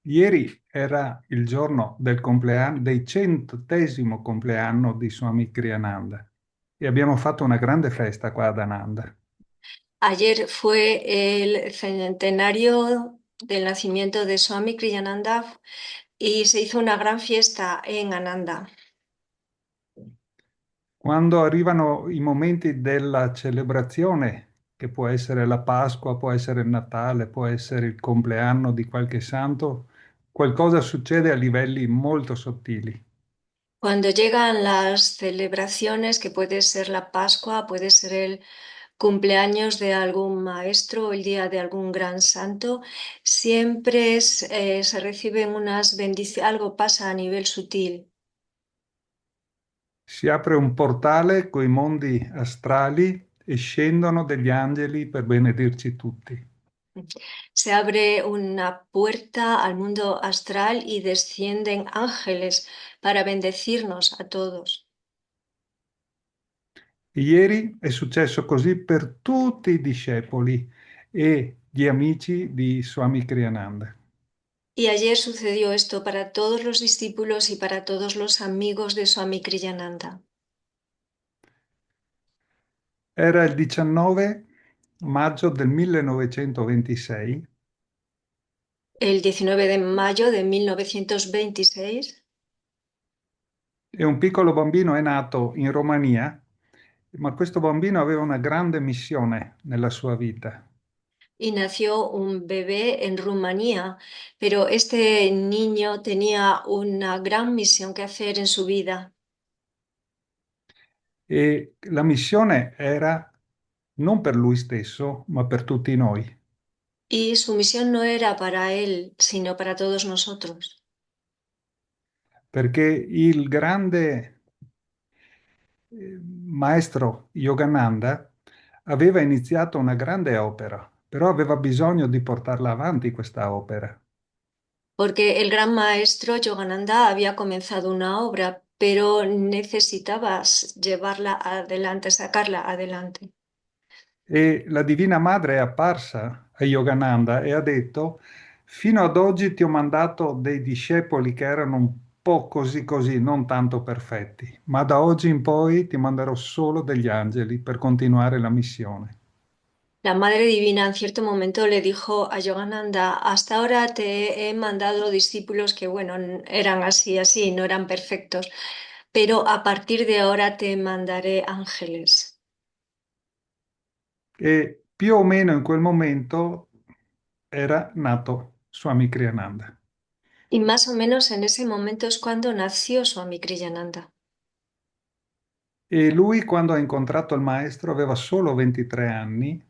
Ieri era il giorno del compleanno, del 100° compleanno di Swami Kriyananda e abbiamo fatto una grande festa qua ad Ananda. Ayer fue el centenario del nacimiento de Swami Kriyananda y se hizo una gran fiesta en Ananda. Quando arrivano i momenti della celebrazione, che può essere la Pasqua, può essere il Natale, può essere il compleanno di qualche santo, qualcosa succede a livelli molto sottili. Cuando llegan las celebraciones, que puede ser la Pascua, puede ser el cumpleaños de algún maestro o el día de algún gran santo, siempre se reciben unas bendiciones, algo pasa a nivel sutil. Si apre un portale coi mondi astrali e scendono degli angeli per benedirci tutti. Se abre una puerta al mundo astral y descienden ángeles para bendecirnos a todos. Ieri è successo così per tutti i discepoli e gli amici di Swami Kriyananda. Y ayer sucedió esto para todos los discípulos y para todos los amigos de Swami Kriyananda. Era il 19 maggio del 1926 El 19 de mayo de 1926 e un piccolo bambino è nato in Romania, ma questo bambino aveva una grande missione nella sua vita. y nació un bebé en Rumanía, pero este niño tenía una gran misión que hacer en su vida. E la missione era non per lui stesso, ma per tutti noi, Y su misión no era para él, sino para todos nosotros. perché il grande maestro Yogananda aveva iniziato una grande opera, però aveva bisogno di portarla avanti questa opera. Porque el gran maestro Yogananda había comenzado una obra, pero necesitaba llevarla adelante, sacarla adelante. E la Divina Madre è apparsa a Yogananda e ha detto, fino ad oggi ti ho mandato dei discepoli che erano un po' così così, non tanto perfetti, ma da oggi in poi ti manderò solo degli angeli per continuare la missione. La Madre Divina en cierto momento le dijo a Yogananda, hasta ahora te he mandado discípulos que, bueno, eran así, así, no eran perfectos, pero a partir de ahora te mandaré ángeles. E più o meno in quel momento era nato Swami Kriyananda. Y más o menos en ese momento es cuando nació Swami Kriyananda. E lui, quando ha incontrato il maestro, aveva solo 23 anni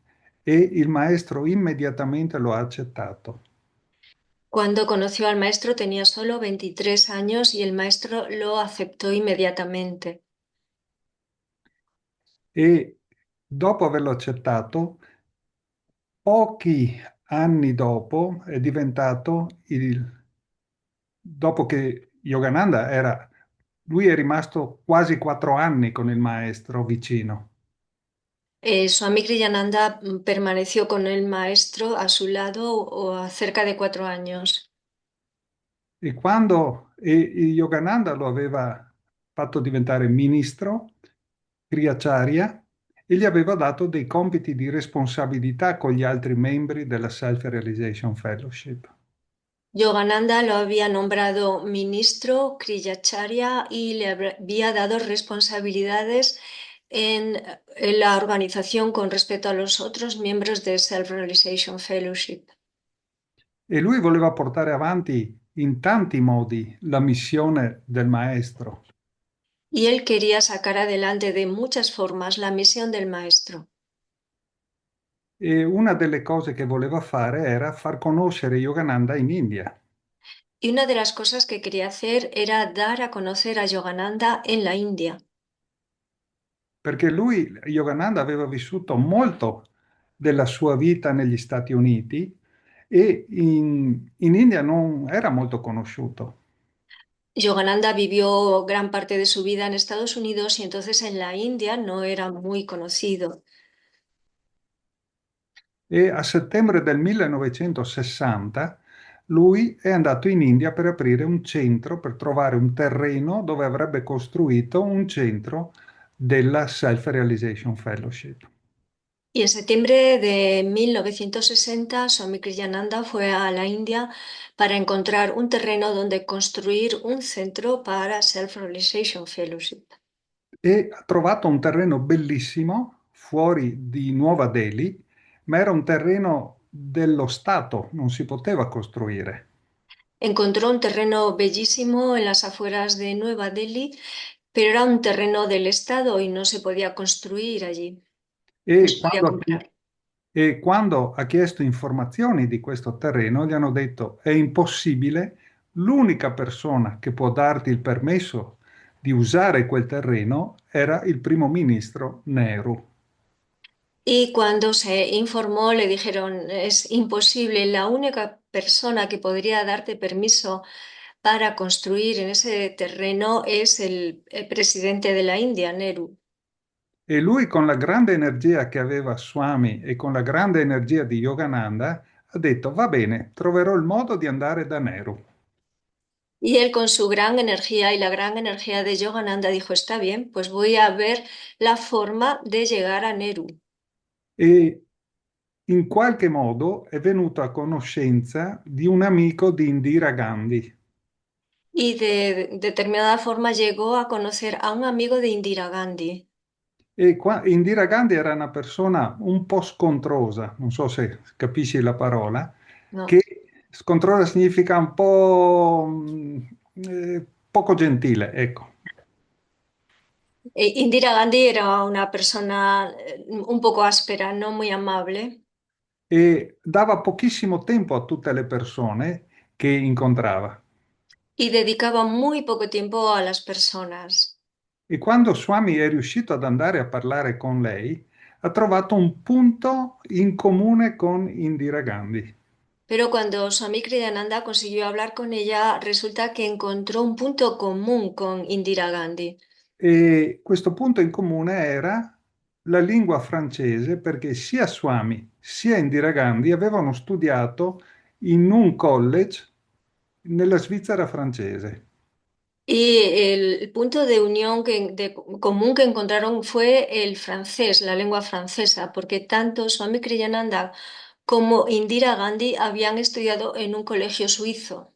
e il maestro immediatamente lo ha accettato. Cuando conoció al maestro tenía solo 23 años y el maestro lo aceptó inmediatamente. E dopo averlo accettato, pochi anni dopo è diventato dopo che Yogananda era, lui è rimasto quasi 4 anni con il maestro vicino. Swami Kriyananda permaneció con el maestro a su lado o cerca de 4 años. E Yogananda lo aveva fatto diventare ministro, Kriyacharya, e gli aveva dato dei compiti di responsabilità con gli altri membri della Self-Realization Fellowship. Yogananda lo había nombrado ministro Kriyacharya y le había dado responsabilidades en la organización con respecto a los otros miembros de Self-Realization Fellowship. E lui voleva portare avanti in tanti modi la missione del maestro. Y él quería sacar adelante de muchas formas la misión del maestro. E una delle cose che voleva fare era far conoscere Yogananda in India, Y una de las cosas que quería hacer era dar a conocer a Yogananda en la India. perché lui, Yogananda, aveva vissuto molto della sua vita negli Stati Uniti e in India non era molto conosciuto. Yogananda vivió gran parte de su vida en Estados Unidos y entonces en la India no era muy conocido. e a settembre del 1960 lui è andato in India per aprire un centro, per trovare un terreno dove avrebbe costruito un centro della Self-Realization Fellowship. Y en septiembre de 1960, Swami Kriyananda fue a la India para encontrar un terreno donde construir un centro para Self-Realization Fellowship. E ha trovato un terreno bellissimo fuori di Nuova Delhi, ma era un terreno dello Stato, non si poteva costruire. Encontró un terreno bellísimo en las afueras de Nueva Delhi, pero era un terreno del Estado y no se podía construir allí, no E se podía quando, ha comprar. e quando ha chiesto informazioni di questo terreno, gli hanno detto è impossibile, l'unica persona che può darti il permesso di usare quel terreno era il primo ministro Nehru. Y cuando se informó, le dijeron, es imposible, la única persona que podría darte permiso para construir en ese terreno es el presidente de la India, Nehru. E lui, con la grande energia che aveva Swami e con la grande energia di Yogananda, ha detto va bene, troverò il modo di andare da Nehru. Y él con su gran energía y la gran energía de Yogananda dijo, está bien, pues voy a ver la forma de llegar a Nehru. E in qualche modo è venuto a conoscenza di un amico di Indira Gandhi. Y de determinada forma llegó a conocer a un amigo de Indira Gandhi. E Indira Gandhi era una persona un po' scontrosa, non so se capisci la parola, ¿No? che scontrosa significa un po' poco gentile, ecco. Indira Gandhi era una persona un poco áspera, no muy amable, E dava pochissimo tempo a tutte le persone che incontrava. y dedicaba muy poco tiempo a las personas. E quando Swami è riuscito ad andare a parlare con lei, ha trovato un punto in comune con Indira Gandhi. Pero cuando Swami Kriyananda consiguió hablar con ella, resulta que encontró un punto común con Indira Gandhi. E questo punto in comune era la lingua francese, perché sia Swami sia Indira Gandhi avevano studiato in un college nella Svizzera francese. Y el punto de unión común que encontraron fue el francés, la lengua francesa, porque tanto Swami Kriyananda como Indira Gandhi habían estudiado en un colegio suizo.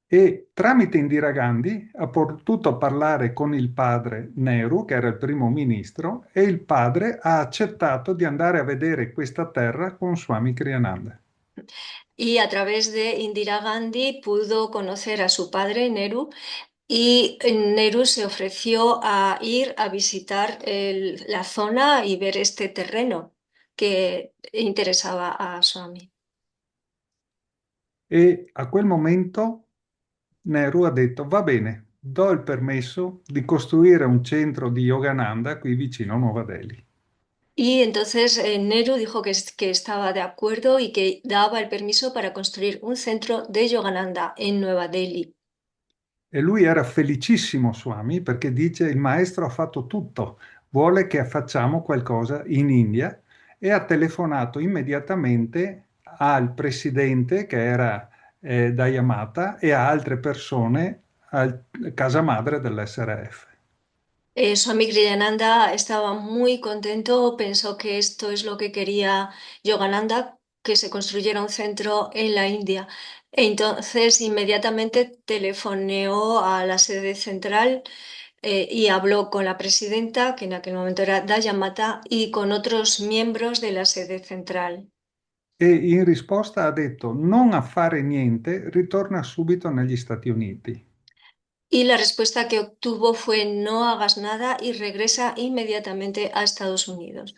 E tramite Indira Gandhi ha potuto parlare con il padre Nehru, che era il primo ministro, e il padre ha accettato di andare a vedere questa terra con Swami Kriyananda. Y a través de Indira Gandhi pudo conocer a su padre Nehru y Nehru se ofreció a ir a visitar la zona y ver este terreno que interesaba a Swami. E a quel momento Nehru ha detto, va bene, do il permesso di costruire un centro di Yogananda qui vicino a Nuova Delhi. Y entonces Nehru dijo que estaba de acuerdo y que daba el permiso para construir un centro de Yogananda en Nueva Delhi. E lui era felicissimo, Swami, perché dice, il maestro ha fatto tutto, vuole che facciamo qualcosa in India e ha telefonato immediatamente al presidente, che era Dayamata, e a altre persone a casa madre dell'SRF. Swami Kriyananda estaba muy contento, pensó que esto es lo que quería Yogananda, que se construyera un centro en la India. Entonces inmediatamente telefoneó a la sede central y habló con la presidenta, que en aquel momento era Dayamata, y con otros miembros de la sede central. E in risposta ha detto, non a fare niente, ritorna subito negli Stati Uniti. Y la respuesta que obtuvo fue no hagas nada y regresa inmediatamente a Estados Unidos.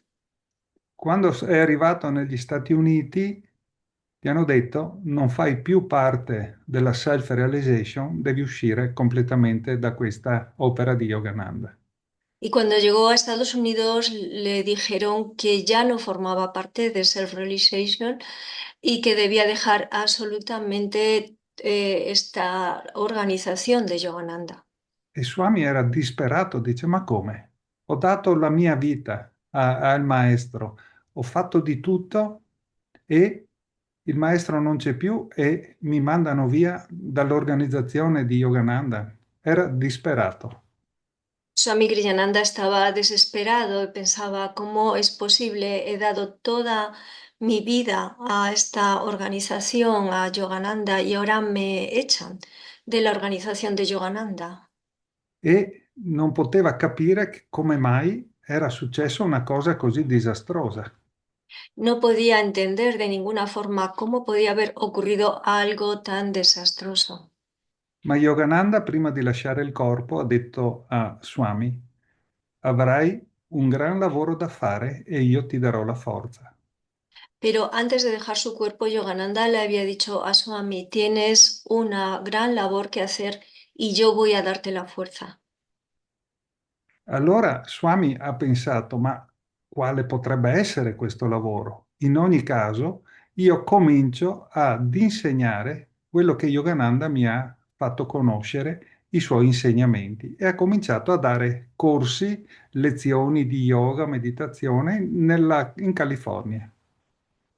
Quando è arrivato negli Stati Uniti, gli hanno detto non fai più parte della self-realization, devi uscire completamente da questa opera di Yogananda. Y cuando llegó a Estados Unidos le dijeron que ya no formaba parte de Self-Realization y que debía dejar absolutamente esta organización de Yogananda. E Swami era disperato, dice ma come? Ho dato la mia vita al maestro, ho fatto di tutto e il maestro non c'è più e mi mandano via dall'organizzazione di Yogananda. Era disperato. Swami Kriyananda estaba desesperado y pensaba, ¿cómo es posible? He dado toda mi vida a esta organización, a Yogananda, y ahora me echan de la organización de Yogananda. E non poteva capire come mai era successa una cosa così disastrosa. No podía entender de ninguna forma cómo podía haber ocurrido algo tan desastroso. Ma Yogananda, prima di lasciare il corpo, ha detto a Swami, avrai un gran lavoro da fare e io ti darò la forza. Pero antes de dejar su cuerpo, Yogananda le había dicho a Swami, tienes una gran labor que hacer y yo voy a darte la fuerza. Allora Swami ha pensato, ma quale potrebbe essere questo lavoro? In ogni caso, io comincio ad insegnare quello che Yogananda mi ha fatto conoscere, i suoi insegnamenti, e ha cominciato a dare corsi, lezioni di yoga, meditazione in California.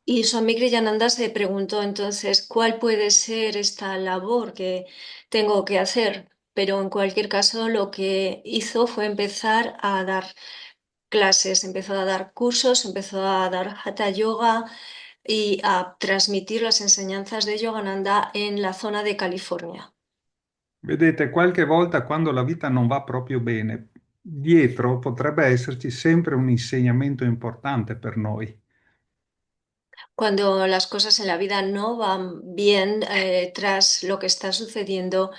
Y Swami Kriyananda se preguntó entonces, ¿cuál puede ser esta labor que tengo que hacer? Pero en cualquier caso, lo que hizo fue empezar a dar clases, empezó a dar cursos, empezó a dar Hatha Yoga y a transmitir las enseñanzas de Yogananda en la zona de California. Vedete, qualche volta quando la vita non va proprio bene, dietro potrebbe esserci sempre un insegnamento importante per noi. Cuando las cosas en la vida no van bien, tras lo que está sucediendo,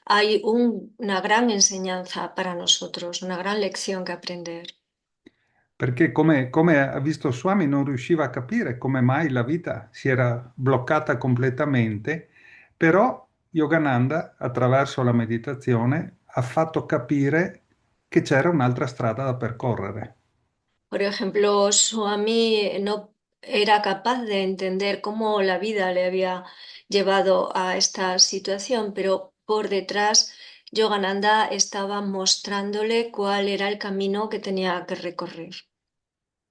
hay una gran enseñanza para nosotros, una gran lección que aprender. Perché come ha visto Swami non riusciva a capire come mai la vita si era bloccata completamente, però Yogananda, attraverso la meditazione, ha fatto capire che c'era un'altra strada da percorrere. Por ejemplo, Swami no era capaz de entender cómo la vida le había llevado a esta situación, pero por detrás Yogananda estaba mostrándole cuál era el camino que tenía que recorrer.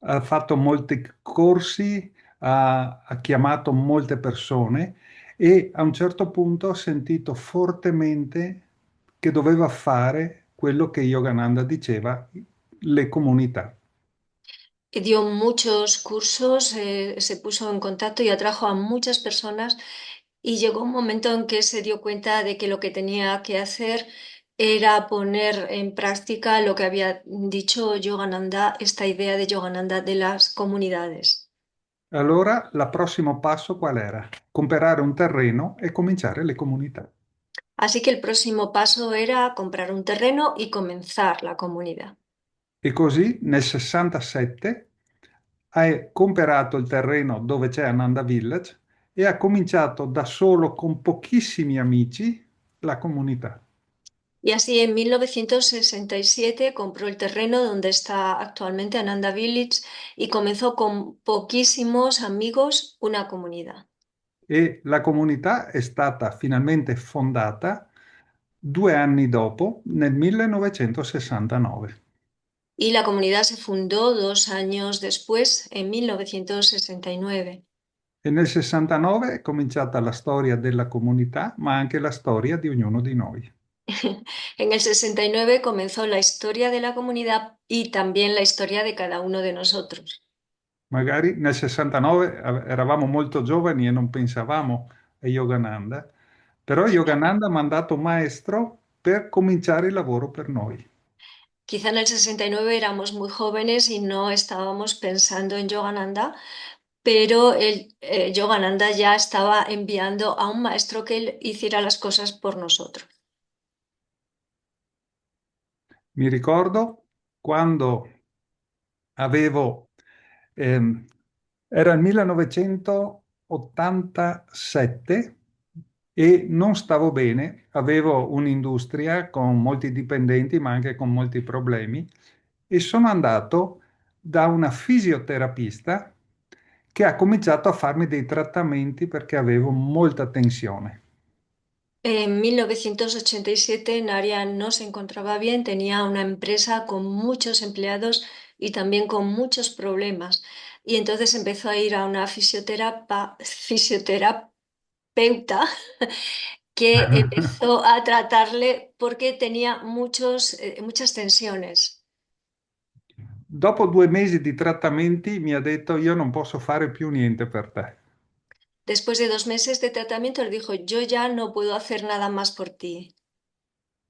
Ha fatto molti corsi, ha chiamato molte persone e a un certo punto ha sentito fortemente che doveva fare quello che Yogananda diceva, le comunità. Dio muchos cursos, se puso en contacto y atrajo a muchas personas y llegó un momento en que se dio cuenta de que lo que tenía que hacer era poner en práctica lo que había dicho Yogananda, esta idea de Yogananda de las comunidades. Allora, il prossimo passo qual era? Comprare un terreno e cominciare le comunità. Así que el próximo paso era comprar un terreno y comenzar la comunidad. E così nel 67 ha comprato il terreno dove c'è Ananda Village e ha cominciato da solo con pochissimi amici la comunità. Y así en 1967 compró el terreno donde está actualmente Ananda Village y comenzó con poquísimos amigos una comunidad. E la comunità è stata finalmente fondata 2 anni dopo, nel 1969. Y la comunidad se fundó 2 años después, en 1969. E nel 69 è cominciata la storia della comunità, ma anche la storia di ognuno di noi. En el 69 comenzó la historia de la comunidad y también la historia de cada uno de nosotros. Magari nel 69 eravamo molto giovani e non pensavamo a Yogananda, però Yogananda ha mandato un maestro per cominciare il lavoro per noi. Quizá en el 69 éramos muy jóvenes y no estábamos pensando en Yogananda, pero Yogananda ya estaba enviando a un maestro que él hiciera las cosas por nosotros. Mi ricordo quando avevo, ehm, era il 1987 e non stavo bene, avevo un'industria con molti dipendenti ma anche con molti problemi e sono andato da una fisioterapista che ha cominciato a farmi dei trattamenti perché avevo molta tensione. En 1987 Naria no se encontraba bien, tenía una empresa con muchos empleados y también con muchos problemas. y entonces empezó a ir a una fisioterapeuta que empezó a tratarle porque tenía muchas tensiones. Dopo 2 mesi di trattamenti mi ha detto io non posso fare più niente per te. Después de 2 meses de tratamiento, le dijo, yo ya no puedo hacer nada más por ti.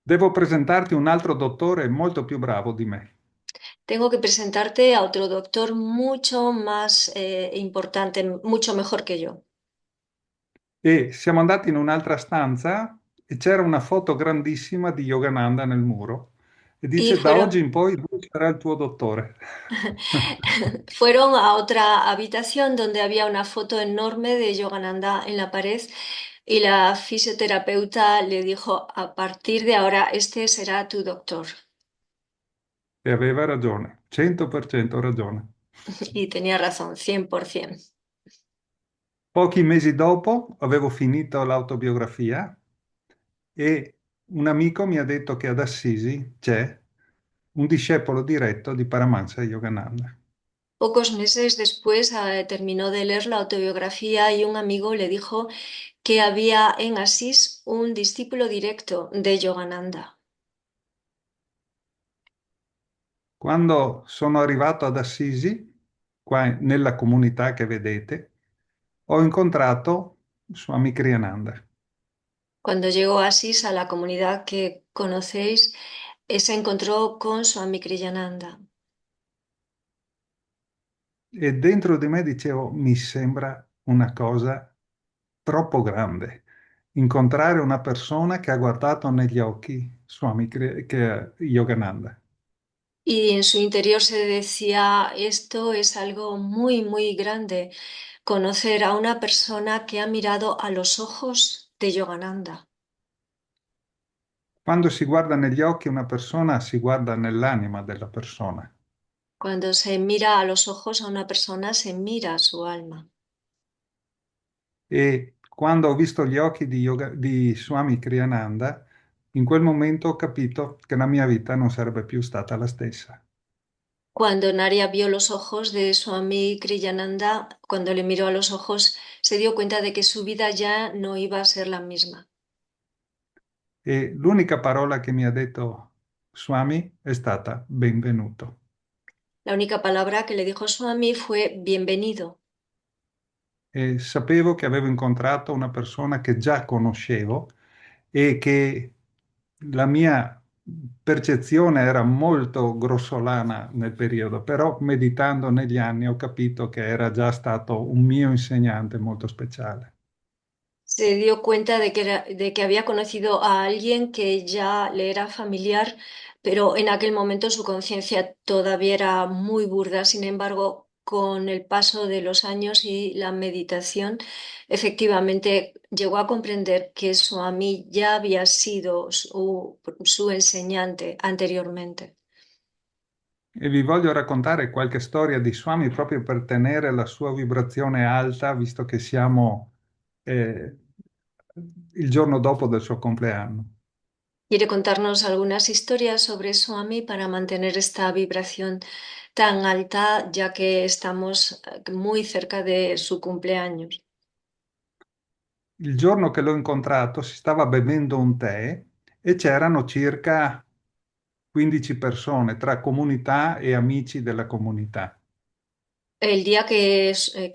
Devo presentarti un altro dottore molto più bravo di me. Tengo que presentarte a otro doctor mucho más importante, mucho mejor que yo. E siamo andati in un'altra stanza e c'era una foto grandissima di Yogananda nel muro e Y dice da oggi fueron, in poi lui sarà il tuo dottore. fueron a otra habitación donde había una foto enorme de Yogananda en la pared y la fisioterapeuta le dijo, a partir de ahora, este será tu doctor. E aveva ragione, 100% ragione. Y tenía razón, 100%. Pochi mesi dopo avevo finito l'autobiografia e un amico mi ha detto che ad Assisi c'è un discepolo diretto di Paramahansa Yogananda. Pocos meses después terminó de leer la autobiografía y un amigo le dijo que había en Asís un discípulo directo de Yogananda. Quando sono arrivato ad Assisi, qua nella comunità che vedete, ho incontrato Swami Kriyananda Cuando llegó a Asís, a la comunidad que conocéis, se encontró con Swami Kriyananda. e dentro di me dicevo, mi sembra una cosa troppo grande. Incontrare una persona che ha guardato negli occhi Yogananda. Y en su interior se decía, esto es algo muy, muy grande, conocer a una persona que ha mirado a los ojos de Yogananda. Quando si guarda negli occhi una persona, si guarda nell'anima della persona. Cuando se mira a los ojos a una persona, se mira a su alma. E quando ho visto gli occhi di Swami Kriyananda, in quel momento ho capito che la mia vita non sarebbe più stata la stessa. Cuando Narya vio los ojos de Swami Kriyananda, cuando le miró a los ojos, se dio cuenta de que su vida ya no iba a ser la misma. E l'unica parola che mi ha detto Swami è stata benvenuto. La única palabra que le dijo Swami fue bienvenido. E sapevo che avevo incontrato una persona che già conoscevo e che la mia percezione era molto grossolana nel periodo, però meditando negli anni ho capito che era già stato un mio insegnante molto speciale. Se dio cuenta de que había conocido a alguien que ya le era familiar, pero en aquel momento su conciencia todavía era muy burda. Sin embargo, con el paso de los años y la meditación, efectivamente llegó a comprender que Swami ya había sido su enseñante anteriormente. E vi voglio raccontare qualche storia di Swami proprio per tenere la sua vibrazione alta, visto che siamo eh, il giorno dopo del suo compleanno. ¿Quiere contarnos algunas historias sobre Swami para mantener esta vibración tan alta, ya que estamos muy cerca de su cumpleaños? Il giorno che l'ho incontrato si stava bevendo un tè e c'erano circa 15 persone tra comunità e amici della comunità. El día que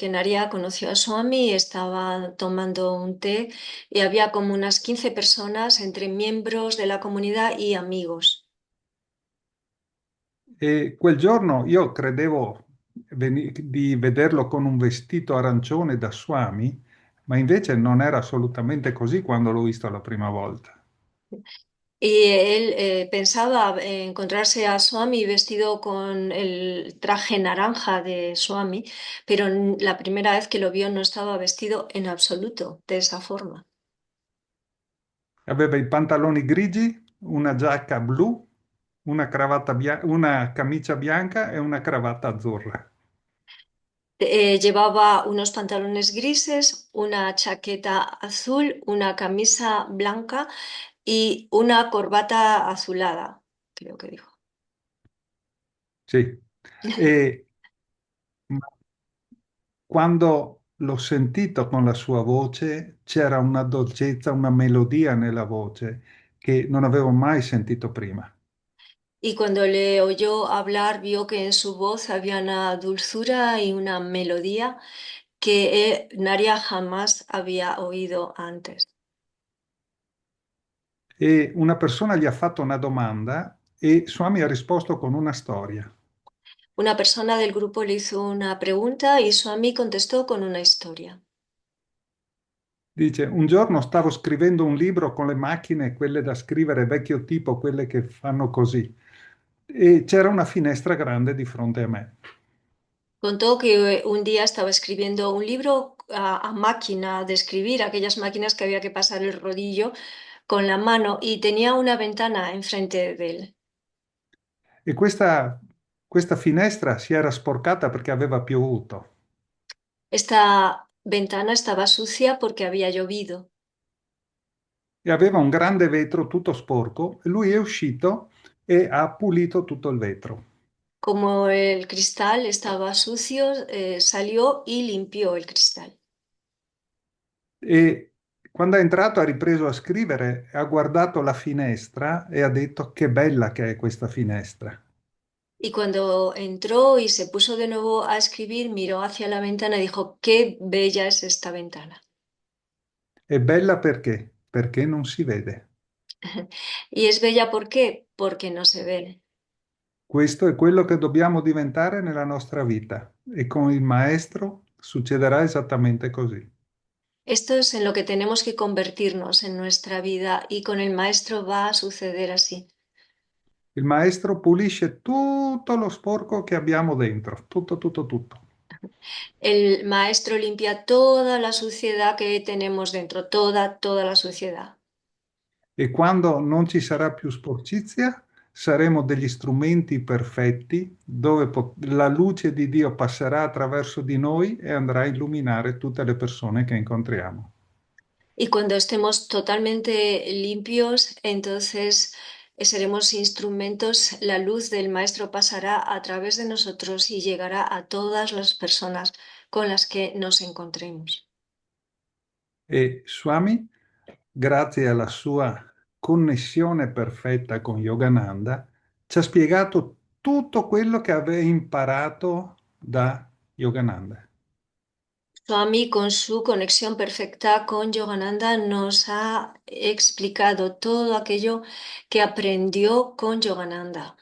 Naria conoció a Swami, estaba tomando un té y había como unas 15 personas entre miembros de la comunidad y amigos. E quel giorno io credevo di vederlo con un vestito arancione da Swami, ma invece non era assolutamente così quando l'ho visto la prima volta. Y él pensaba encontrarse a Swami vestido con el traje naranja de Swami, pero la primera vez que lo vio no estaba vestido en absoluto de esa forma. Aveva i pantaloni grigi, una giacca blu, una camicia bianca e una cravatta azzurra. Llevaba unos pantalones grises, una chaqueta azul, una camisa blanca y una corbata azulada, creo que dijo. Sì. E quando l'ho sentito con la sua voce, c'era una dolcezza, una melodia nella voce che non avevo mai sentito prima. Y cuando le oyó hablar, vio que en su voz había una dulzura y una melodía que Naria jamás había oído antes. E una persona gli ha fatto una domanda e Swami ha risposto con una storia. Una persona del grupo le hizo una pregunta y Swami contestó con una historia. Dice, un giorno stavo scrivendo un libro con le macchine, quelle da scrivere vecchio tipo, quelle che fanno così, e c'era una finestra grande di fronte a me. Contó que un día estaba escribiendo un libro a máquina de escribir, aquellas máquinas que había que pasar el rodillo con la mano y tenía una ventana enfrente de él. E questa finestra si era sporcata perché aveva piovuto Esta ventana estaba sucia porque había llovido. e aveva un grande vetro tutto sporco e lui è uscito e ha pulito tutto il vetro. Como el cristal estaba sucio, salió y limpió el cristal. E quando è entrato ha ripreso a scrivere, ha guardato la finestra e ha detto che bella che è questa finestra. Y cuando entró y se puso de nuevo a escribir, miró hacia la ventana y dijo, qué bella es esta ventana. È bella perché? Perché non si vede. Y es bella ¿por qué? Porque no se ve. Questo è quello che dobbiamo diventare nella nostra vita e con il maestro succederà esattamente così. Esto es en lo que tenemos que convertirnos en nuestra vida y con el maestro va a suceder así. Il maestro pulisce tutto lo sporco che abbiamo dentro, tutto, tutto, tutto. El maestro limpia toda la suciedad que tenemos dentro, toda la suciedad. E quando non ci sarà più sporcizia, saremo degli strumenti perfetti dove la luce di Dio passerà attraverso di noi e andrà a illuminare tutte le persone che incontriamo. Y cuando estemos totalmente limpios, entonces seremos instrumentos, la luz del Maestro pasará a través de nosotros y llegará a todas las personas con las que nos encontremos. E Swami, grazie alla sua connessione perfetta con Yogananda, ci ha spiegato tutto quello che aveva imparato da Yogananda. Swami, con su conexión perfecta con Yogananda, nos ha explicado todo aquello que aprendió con Yogananda,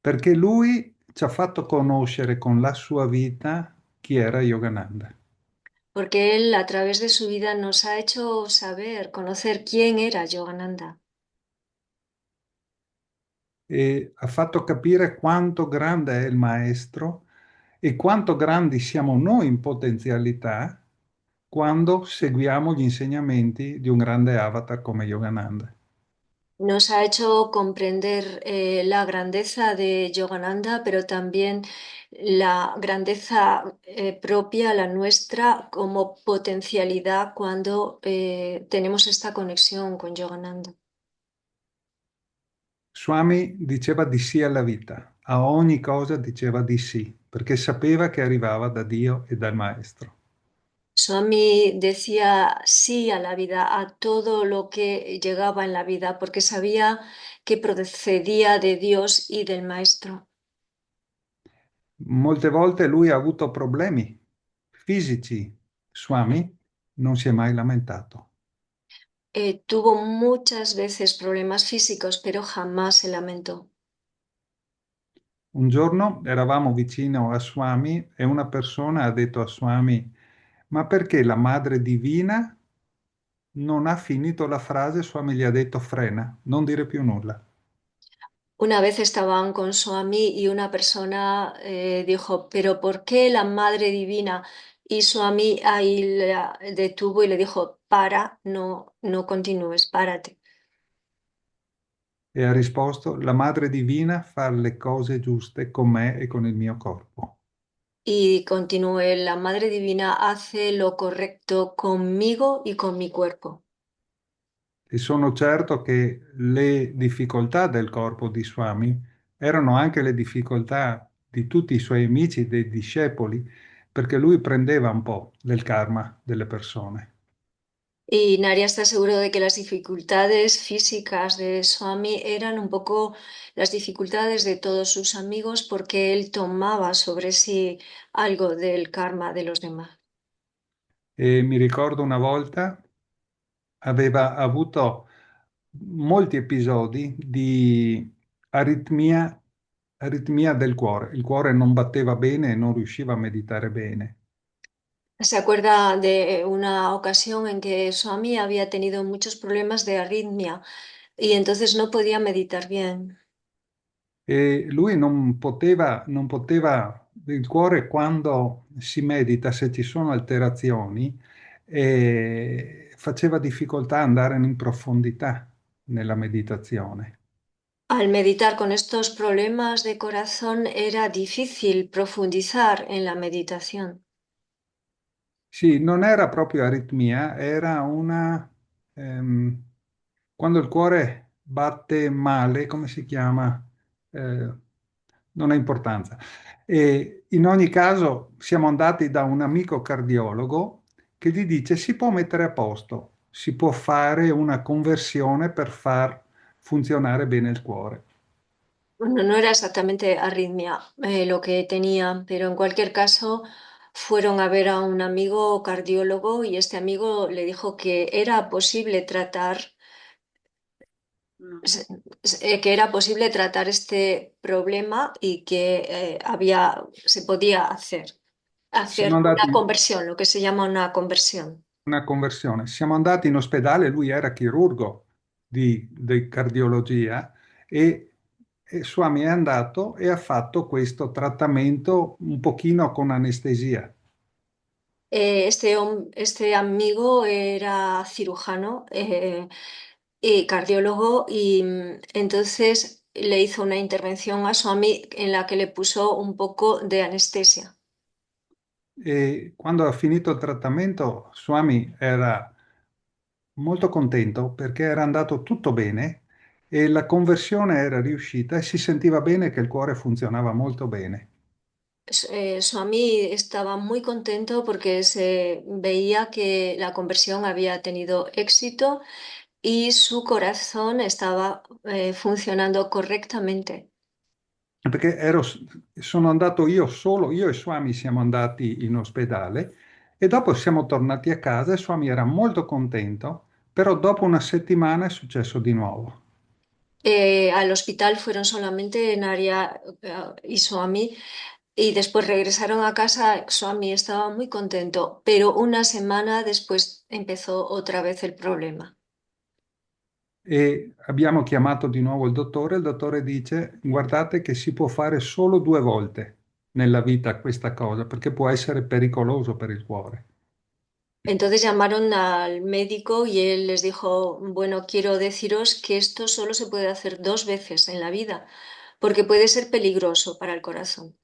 Perché lui ci ha fatto conoscere con la sua vita chi era Yogananda porque él a través de su vida nos ha hecho saber, conocer quién era Yogananda. e ha fatto capire quanto grande è il maestro e quanto grandi siamo noi in potenzialità quando seguiamo gli insegnamenti di un grande avatar come Yogananda. Nos ha hecho comprender la grandeza de Yogananda, pero también la grandeza propia, la nuestra, como potencialidad cuando tenemos esta conexión con Yogananda. Swami diceva di sì alla vita, a ogni cosa diceva di sì, perché sapeva che arrivava da Dio e dal maestro. Swami decía sí a la vida, a todo lo que llegaba en la vida, porque sabía que procedía de Dios y del Maestro. Molte volte lui ha avuto problemi fisici. Swami non si è mai lamentato. Tuvo muchas veces problemas físicos, pero jamás se lamentó. Un giorno eravamo vicino a Swami e una persona ha detto a Swami, ma perché la Madre Divina non ha finito la frase? Swami gli ha detto frena, non dire più nulla. Una vez estaban con Swami y una persona dijo, pero ¿por qué la Madre Divina? Y Swami ahí la detuvo y le dijo, para, no, no continúes, párate. E ha risposto, la Madre Divina fa le cose giuste con me e con il mio corpo. Y continué, la Madre Divina hace lo correcto conmigo y con mi cuerpo. E sono certo che le difficoltà del corpo di Swami erano anche le difficoltà di tutti i suoi amici, dei discepoli, perché lui prendeva un po' del karma delle persone. Y Naria está seguro de que las dificultades físicas de Swami eran un poco las dificultades de todos sus amigos porque él tomaba sobre sí algo del karma de los demás. E mi ricordo una volta aveva avuto molti episodi di aritmia, aritmia del cuore. Il cuore non batteva bene e non riusciva a meditare bene. Se acuerda de una ocasión en que Swami había tenido muchos problemas de arritmia y entonces no podía meditar bien. E lui non poteva, il cuore quando si medita, se ci sono alterazioni, faceva difficoltà ad andare in profondità nella meditazione. Al meditar con estos problemas de corazón era difícil profundizar en la meditación. Sì, non era proprio aritmia, era ehm, quando il cuore batte male, come si chiama? Eh, non ha importanza. E in ogni caso siamo andati da un amico cardiologo che gli dice si può mettere a posto, si può fare una conversione per far funzionare bene il cuore. Bueno, no era exactamente arritmia lo que tenía, pero en cualquier caso fueron a ver a un amigo cardiólogo y este amigo le dijo que era posible tratar, que era posible tratar este problema y que se podía hacer Siamo una andati conversión, lo que se llama una conversión. una conversione. Siamo andati in ospedale, lui era chirurgo di cardiologia e Swami è andato e ha fatto questo trattamento un pochino con anestesia. Este amigo era cirujano y cardiólogo y entonces le hizo una intervención a Swami en la que le puso un poco de anestesia. E quando ha finito il trattamento, Swami era molto contento perché era andato tutto bene e la conversione era riuscita e si sentiva bene che il cuore funzionava molto bene. Swami estaba muy contento porque se veía que la conversión había tenido éxito y su corazón estaba funcionando correctamente. Perché sono andato io solo, io e Swami siamo andati in ospedale e dopo siamo tornati a casa e Swami era molto contento, però dopo una settimana è successo di nuovo. Al hospital fueron solamente Naria y Swami y después regresaron a casa. Swami estaba muy contento, pero una semana después empezó otra vez el problema. E abbiamo chiamato di nuovo il dottore dice, guardate che si può fare solo 2 volte nella vita questa cosa, perché può essere pericoloso per il cuore. Entonces llamaron al médico y él les dijo, bueno, quiero deciros que esto solo se puede hacer 2 veces en la vida, porque puede ser peligroso para el corazón.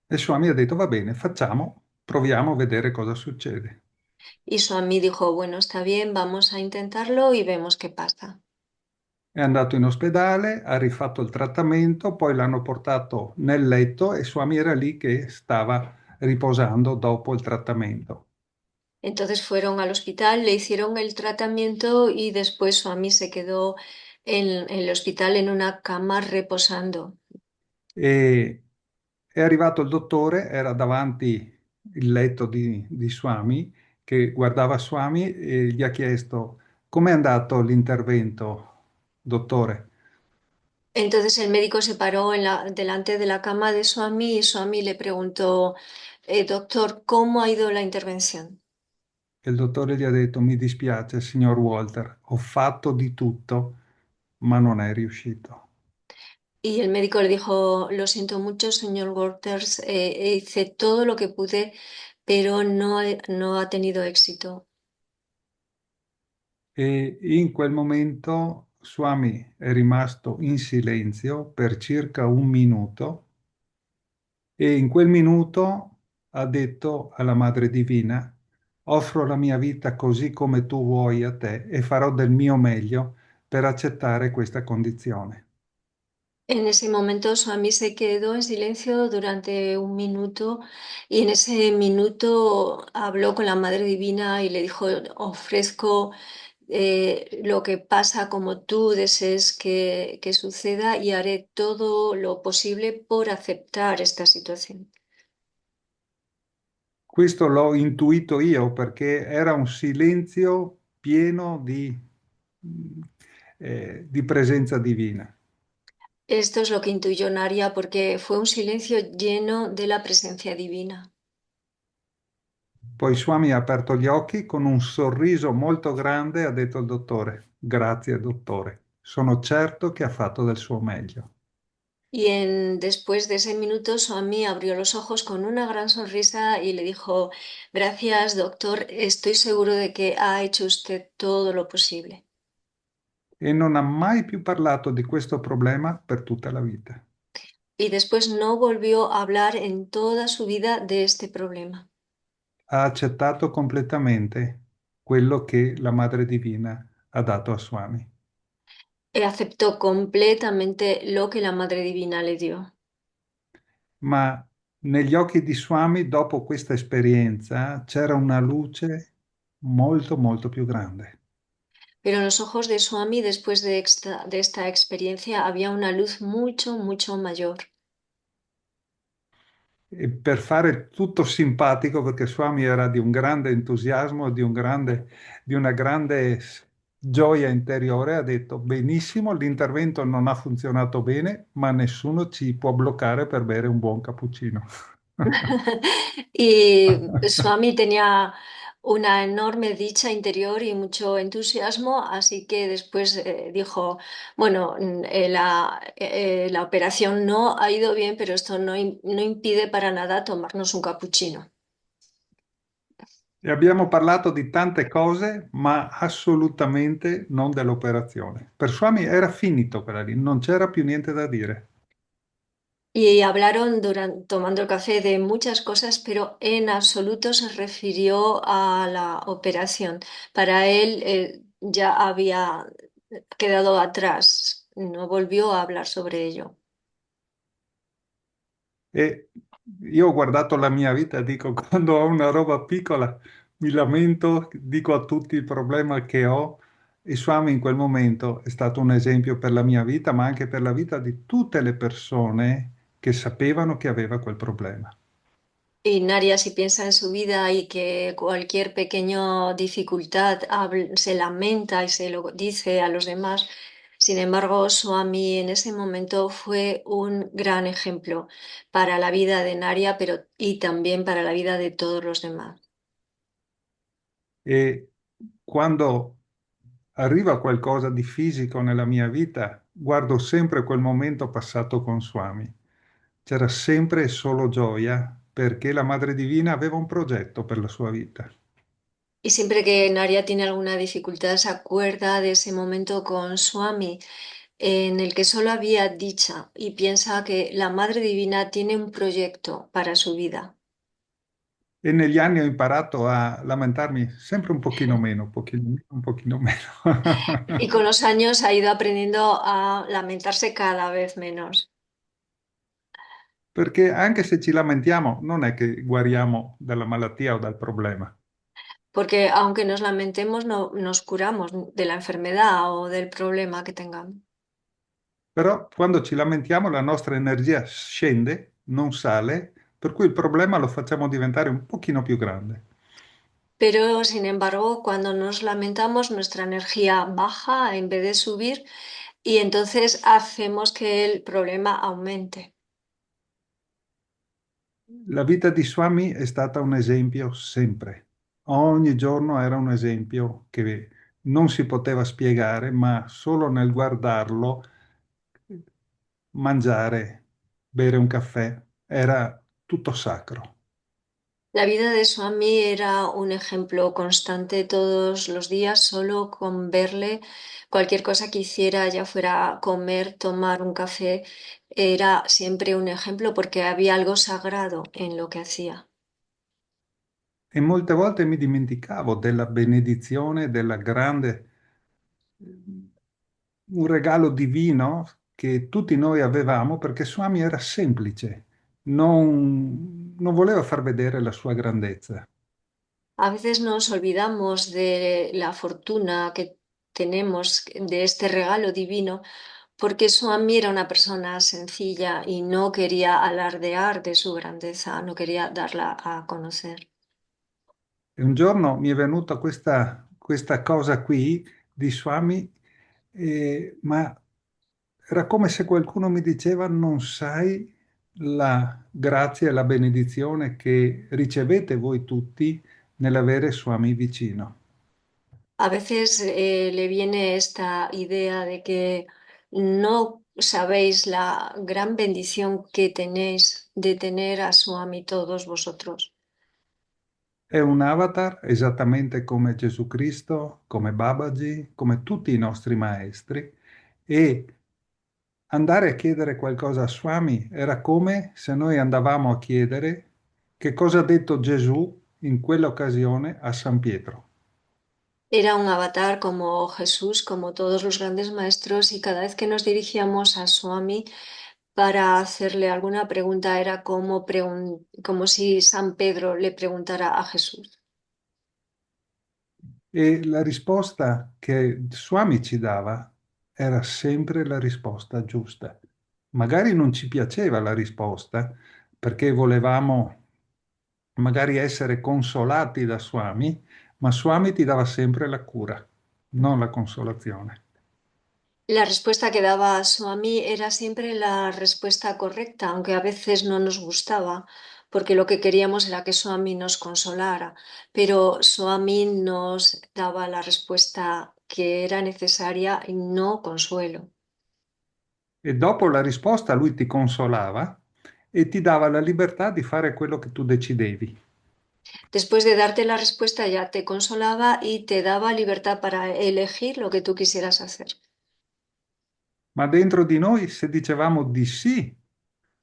E Swami ha detto, va bene, facciamo, proviamo a vedere cosa succede. Y Swami dijo, bueno, está bien, vamos a intentarlo y vemos qué pasa. È andato in ospedale, ha rifatto il trattamento, poi l'hanno portato nel letto e Swami era lì che stava riposando dopo il trattamento. Entonces fueron al hospital, le hicieron el tratamiento y después Swami se quedó en el hospital en una cama reposando. E è arrivato il dottore, era davanti il letto di Swami, che guardava Swami e gli ha chiesto, com'è andato l'intervento, dottore? Entonces el médico se paró delante de la cama de Swami y Swami le preguntó, doctor, ¿cómo ha ido la intervención? E il dottore gli ha detto, mi dispiace, signor Walter, ho fatto di tutto, ma non è riuscito. Y el médico le dijo, lo siento mucho, señor Waters, hice todo lo que pude, pero no ha tenido éxito. E in quel momento Swami è rimasto in silenzio per circa un minuto e in quel minuto ha detto alla Madre Divina, offro la mia vita così come tu vuoi a te e farò del mio meglio per accettare questa condizione. En ese momento Swami se quedó en silencio durante un minuto y en ese minuto habló con la Madre Divina y le dijo, ofrezco lo que pasa como tú desees que suceda y haré todo lo posible por aceptar esta situación. Questo l'ho intuito io perché era un silenzio pieno di presenza divina. Esto es lo que intuyó Naria porque fue un silencio lleno de la presencia divina. Poi Swami ha aperto gli occhi con un sorriso molto grande e ha detto al dottore, grazie dottore, sono certo che ha fatto del suo meglio. Después de ese minuto, Swami abrió los ojos con una gran sonrisa y le dijo, gracias, doctor, estoy seguro de que ha hecho usted todo lo posible. E non ha mai più parlato di questo problema per tutta la vita. Y después no volvió a hablar en toda su vida de este problema. Ha accettato completamente quello che la Madre Divina ha dato a Swami. Aceptó completamente lo que la Madre Divina le dio. Ma negli occhi di Swami, dopo questa esperienza, c'era una luce molto, molto più grande. Pero en los ojos de Swami, después de esta experiencia, había una luz mucho, mucho mayor. E per fare tutto simpatico, perché Swami era di un grande entusiasmo, di una grande gioia interiore, ha detto, benissimo, l'intervento non ha funzionato bene, ma nessuno ci può bloccare per bere un buon cappuccino. Y Swami tenía una enorme dicha interior y mucho entusiasmo, así que después dijo, bueno, la operación no ha ido bien, pero esto no impide para nada tomarnos un capuchino. E abbiamo parlato di tante cose, ma assolutamente non dell'operazione. Per Swami era finito quella lì, non c'era più niente da dire. Y hablaron tomando el café de muchas cosas, pero en absoluto se refirió a la operación. Para él ya había quedado atrás, no volvió a hablar sobre ello. E io ho guardato la mia vita e dico, quando ho una roba piccola, mi lamento, dico a tutti il problema che ho. E Swami in quel momento è stato un esempio per la mia vita, ma anche per la vita di tutte le persone che sapevano che aveva quel problema. Y Naria, si piensa en su vida y que cualquier pequeña dificultad se lamenta y se lo dice a los demás, sin embargo, Swami en ese momento fue un gran ejemplo para la vida de Naria, pero y también para la vida de todos los demás. E quando arriva qualcosa di fisico nella mia vita, guardo sempre quel momento passato con Swami. C'era sempre e solo gioia perché la Madre Divina aveva un progetto per la sua vita. Y siempre que Naria tiene alguna dificultad, se acuerda de ese momento con Swami en el que solo había dicha y piensa que la Madre Divina tiene un proyecto para su vida. E negli anni ho imparato a lamentarmi sempre un pochino meno, un pochino meno, un pochino meno. Y con los años ha ido aprendiendo a lamentarse cada vez menos. Perché anche se ci lamentiamo, non è che guariamo dalla malattia o dal problema. Porque aunque nos lamentemos, no nos curamos de la enfermedad o del problema que tengamos. Però quando ci lamentiamo la nostra energia scende, non sale, per cui il problema lo facciamo diventare un pochino più grande. Pero, sin embargo, cuando nos lamentamos, nuestra energía baja en vez de subir y entonces hacemos que el problema aumente. La vita di Swami è stata un esempio sempre. Ogni giorno era un esempio che non si poteva spiegare, ma solo nel guardarlo, mangiare, bere un caffè, era tutto sacro. La vida de Swami era un ejemplo constante todos los días, solo con verle cualquier cosa que hiciera, ya fuera comer, tomar un café, era siempre un ejemplo porque había algo sagrado en lo que hacía. E molte volte mi dimenticavo della benedizione, della grande, un regalo divino che tutti noi avevamo perché Swami era semplice, non voleva far vedere la sua grandezza. A veces nos olvidamos de la fortuna que tenemos, de este regalo divino, porque Swami era una persona sencilla y no quería alardear de su grandeza, no quería darla a conocer. E un giorno mi è venuta questa cosa qui di Swami, ma era come se qualcuno mi diceva: non sai la grazia e la benedizione che ricevete voi tutti nell'avere Swami vicino. A veces le viene esta idea de que no sabéis la gran bendición que tenéis de tener a Swami todos vosotros. È un avatar esattamente come Gesù Cristo, come Babaji, come tutti i nostri maestri, e andare a chiedere qualcosa a Swami era come se noi andavamo a chiedere che cosa ha detto Gesù in quell'occasione a San Pietro. Era un avatar como Jesús, como todos los grandes maestros, y cada vez que nos dirigíamos a Swami para hacerle alguna pregunta era como, como si San Pedro le preguntara a Jesús. E la risposta che Swami ci dava era sempre la risposta giusta. Magari non ci piaceva la risposta perché volevamo magari essere consolati da Swami, ma Swami ti dava sempre la cura, non la consolazione. La respuesta que daba Swami era siempre la respuesta correcta, aunque a veces no nos gustaba, porque lo que queríamos era que Swami nos consolara, pero Swami nos daba la respuesta que era necesaria y no consuelo. E dopo la risposta lui ti consolava e ti dava la libertà di fare quello che tu decidevi. Después de darte la respuesta ya te consolaba y te daba libertad para elegir lo que tú quisieras hacer. Ma dentro di noi, se dicevamo di sì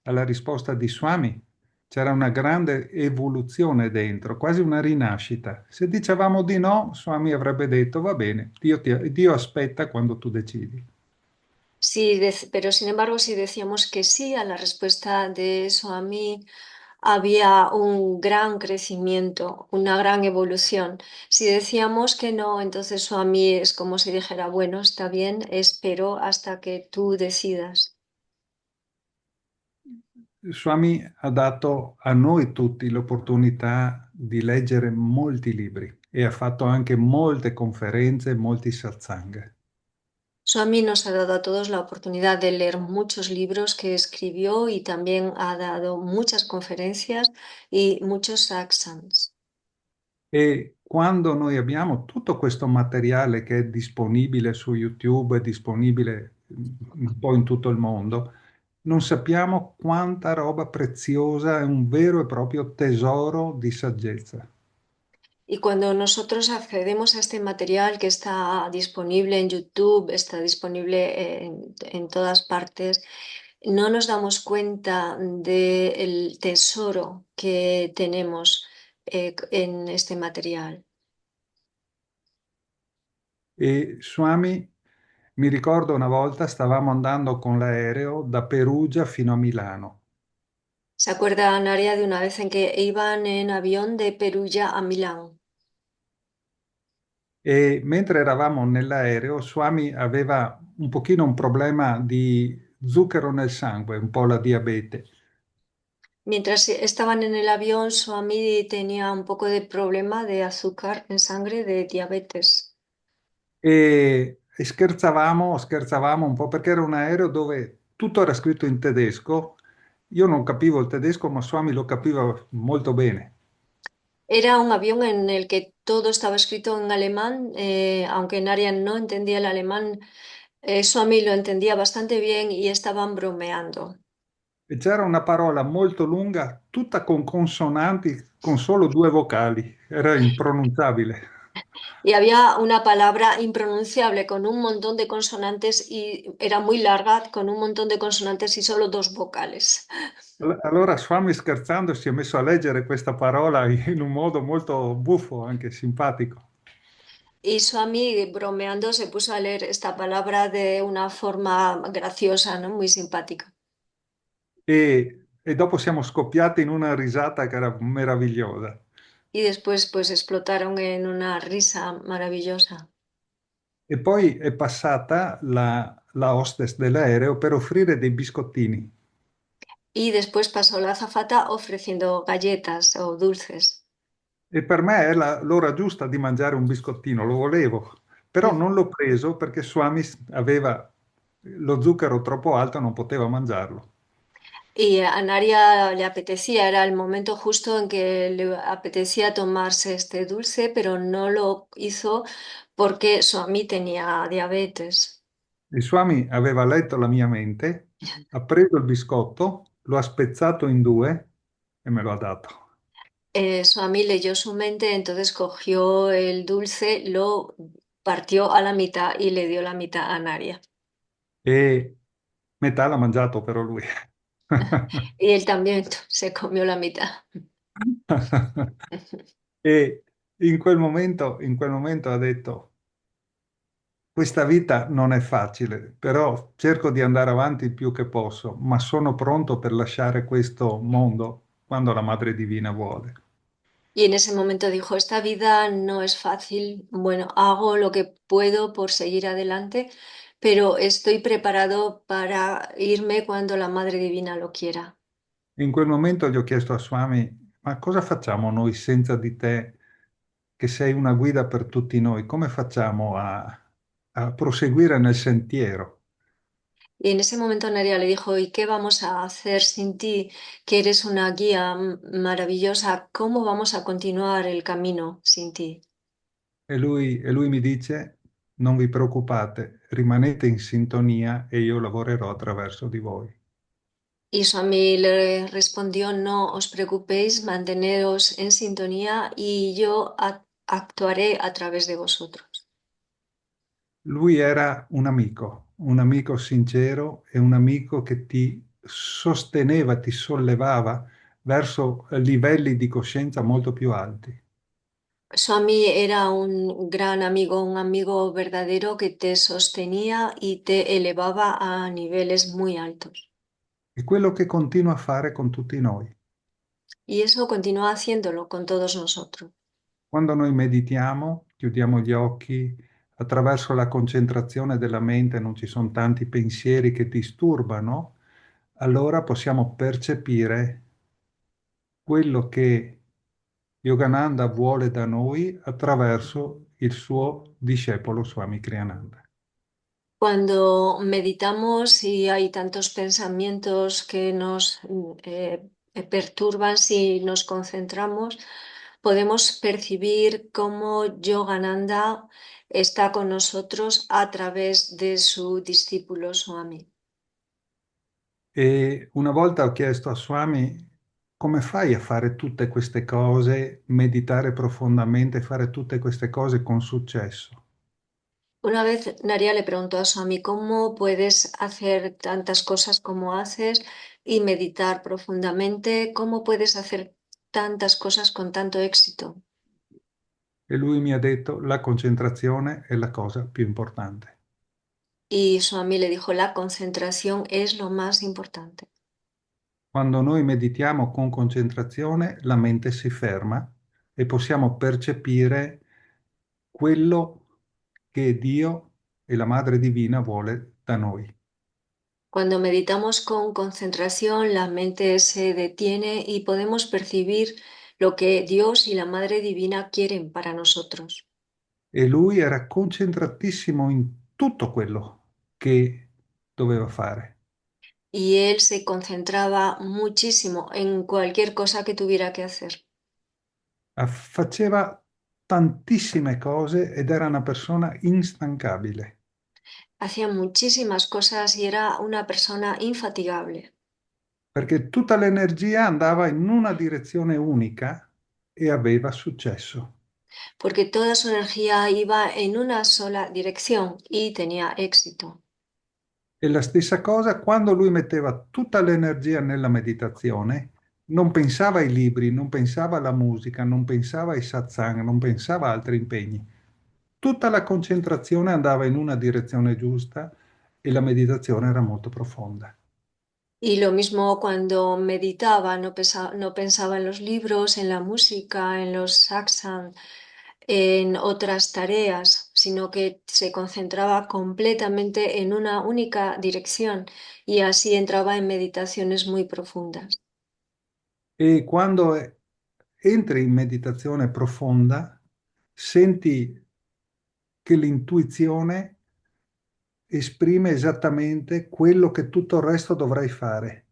alla risposta di Swami, c'era una grande evoluzione dentro, quasi una rinascita. Se dicevamo di no, Swami avrebbe detto: va bene, Dio aspetta quando tu decidi. Pero sin embargo, si decíamos que sí a la respuesta de eso a mí, había un gran crecimiento, una gran evolución. Si decíamos que no, entonces eso a mí es como si dijera, bueno, está bien, espero hasta que tú decidas. Swami ha dato a noi tutti l'opportunità di leggere molti libri e ha fatto anche molte conferenze, molti satsang. Swami nos ha dado a todos la oportunidad de leer muchos libros que escribió y también ha dado muchas conferencias y muchos satsangs. E quando noi abbiamo tutto questo materiale che è disponibile su YouTube, è disponibile un po' in tutto il mondo, non sappiamo quanta roba preziosa, è un vero e proprio tesoro di saggezza. Y cuando nosotros accedemos a este material que está disponible en YouTube, está disponible en todas partes, no nos damos cuenta del tesoro que tenemos en este material. E Swami, mi ricordo una volta stavamo andando con l'aereo da Perugia fino a Milano. ¿Se acuerda, Naria, de una vez en que iban en avión de Perugia a Milán? E mentre eravamo nell'aereo, Swami aveva un pochino un problema di zucchero nel sangue, un po' la diabete. Mientras estaban en el avión, Swami tenía un poco de problema de azúcar en sangre, de diabetes. E scherzavamo un po' perché era un aereo dove tutto era scritto in tedesco. Io non capivo il tedesco, ma Swami lo capiva molto bene. Era un avión en el que todo estaba escrito en alemán, aunque Narian no entendía el alemán, Swami lo entendía bastante bien y estaban bromeando. E c'era una parola molto lunga, tutta con consonanti, con solo due vocali. Era impronunciabile. Y había una palabra impronunciable con un montón de consonantes y era muy larga con un montón de consonantes y solo dos vocales. Allora Swami scherzando si è messo a leggere questa parola in un modo molto buffo, anche simpatico. Y Swami, bromeando, se puso a leer esta palabra de una forma graciosa, ¿no? Muy simpática. e dopo siamo scoppiati in una risata che era meravigliosa. Y después, pues, explotaron en una risa maravillosa. E poi è passata la hostess dell'aereo per offrire dei biscottini. Y después pasó la azafata ofreciendo galletas o dulces. E per me è l'ora giusta di mangiare un biscottino, lo volevo, però Mm. non l'ho preso perché Swami aveva lo zucchero troppo alto e non poteva mangiarlo. Y a Naria le apetecía, era el momento justo en que le apetecía tomarse este dulce, pero no lo hizo porque Swami tenía diabetes. Il Swami aveva letto la mia mente, ha preso il biscotto, lo ha spezzato in due e me lo ha dato. Swami leyó su mente, entonces cogió el dulce, lo partió a la mitad y le dio la mitad a Naria. E metà l'ha mangiato però lui. Y él también se comió la mitad. E in quel momento ha detto, questa vita non è facile, però cerco di andare avanti il più che posso, ma sono pronto per lasciare questo mondo quando la Madre Divina vuole. Y en ese momento dijo, esta vida no es fácil, bueno, hago lo que puedo por seguir adelante, pero estoy preparado para irme cuando la Madre Divina lo quiera. In quel momento gli ho chiesto a Swami, ma cosa facciamo noi senza di te, che sei una guida per tutti noi? Come facciamo a proseguire nel sentiero? Y en ese momento Nerea le dijo, ¿y qué vamos a hacer sin ti, que eres una guía maravillosa? ¿Cómo vamos a continuar el camino sin ti? E lui mi dice, non vi preoccupate, rimanete in sintonia e io lavorerò attraverso di voi. Y Swami le respondió, no os preocupéis, manteneros en sintonía y yo actuaré a través de vosotros. Lui era un amico sincero e un amico che ti sosteneva, ti sollevava verso livelli di coscienza molto più alti. Swami era un gran amigo, un amigo verdadero que te sostenía y te elevaba a niveles muy altos. È quello che continua a fare con tutti noi. Y eso continúa haciéndolo con todos nosotros. Quando noi meditiamo, chiudiamo gli occhi, attraverso la concentrazione della mente non ci sono tanti pensieri che disturbano, allora possiamo percepire quello che Yogananda vuole da noi attraverso il suo discepolo Swami Kriyananda. Cuando meditamos y hay tantos pensamientos que nos perturban, si nos concentramos, podemos percibir cómo Yogananda está con nosotros a través de su discípulo Swami. E una volta ho chiesto a Swami come fai a fare tutte queste cose, meditare profondamente, fare tutte queste cose con successo? Una vez Naria le preguntó a Swami, ¿cómo puedes hacer tantas cosas como haces y meditar profundamente? ¿Cómo puedes hacer tantas cosas con tanto éxito? E lui mi ha detto la concentrazione è la cosa più importante. Y Swami le dijo, la concentración es lo más importante. Quando noi meditiamo con concentrazione, la mente si ferma e possiamo percepire quello che Dio e la Madre Divina vuole da noi. Cuando meditamos con concentración, la mente se detiene y podemos percibir lo que Dios y la Madre Divina quieren para nosotros. E lui era concentratissimo in tutto quello che doveva fare. Y él se concentraba muchísimo en cualquier cosa que tuviera que hacer. Faceva tantissime cose ed era una persona instancabile, Hacía muchísimas cosas y era una persona infatigable, perché tutta l'energia andava in una direzione unica e aveva successo. porque toda su energía iba en una sola dirección y tenía éxito. E la stessa cosa quando lui metteva tutta l'energia nella meditazione, non pensava ai libri, non pensava alla musica, non pensava ai satsang, non pensava a altri impegni. tutta la concentrazione andava in una direzione giusta e la meditazione era molto profonda. Y lo mismo cuando meditaba, no pensaba en los libros, en la música, en los satsang, en otras tareas, sino que se concentraba completamente en una única dirección y así entraba en meditaciones muy profundas. E quando entri in meditazione profonda, senti che l'intuizione esprime esattamente quello che tutto il resto dovrai fare.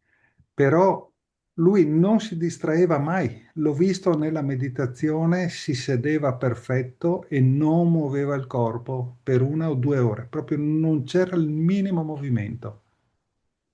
Però lui non si distraeva mai. L'ho visto nella meditazione, si sedeva perfetto e non muoveva il corpo per 1 o 2 ore, proprio non c'era il minimo movimento.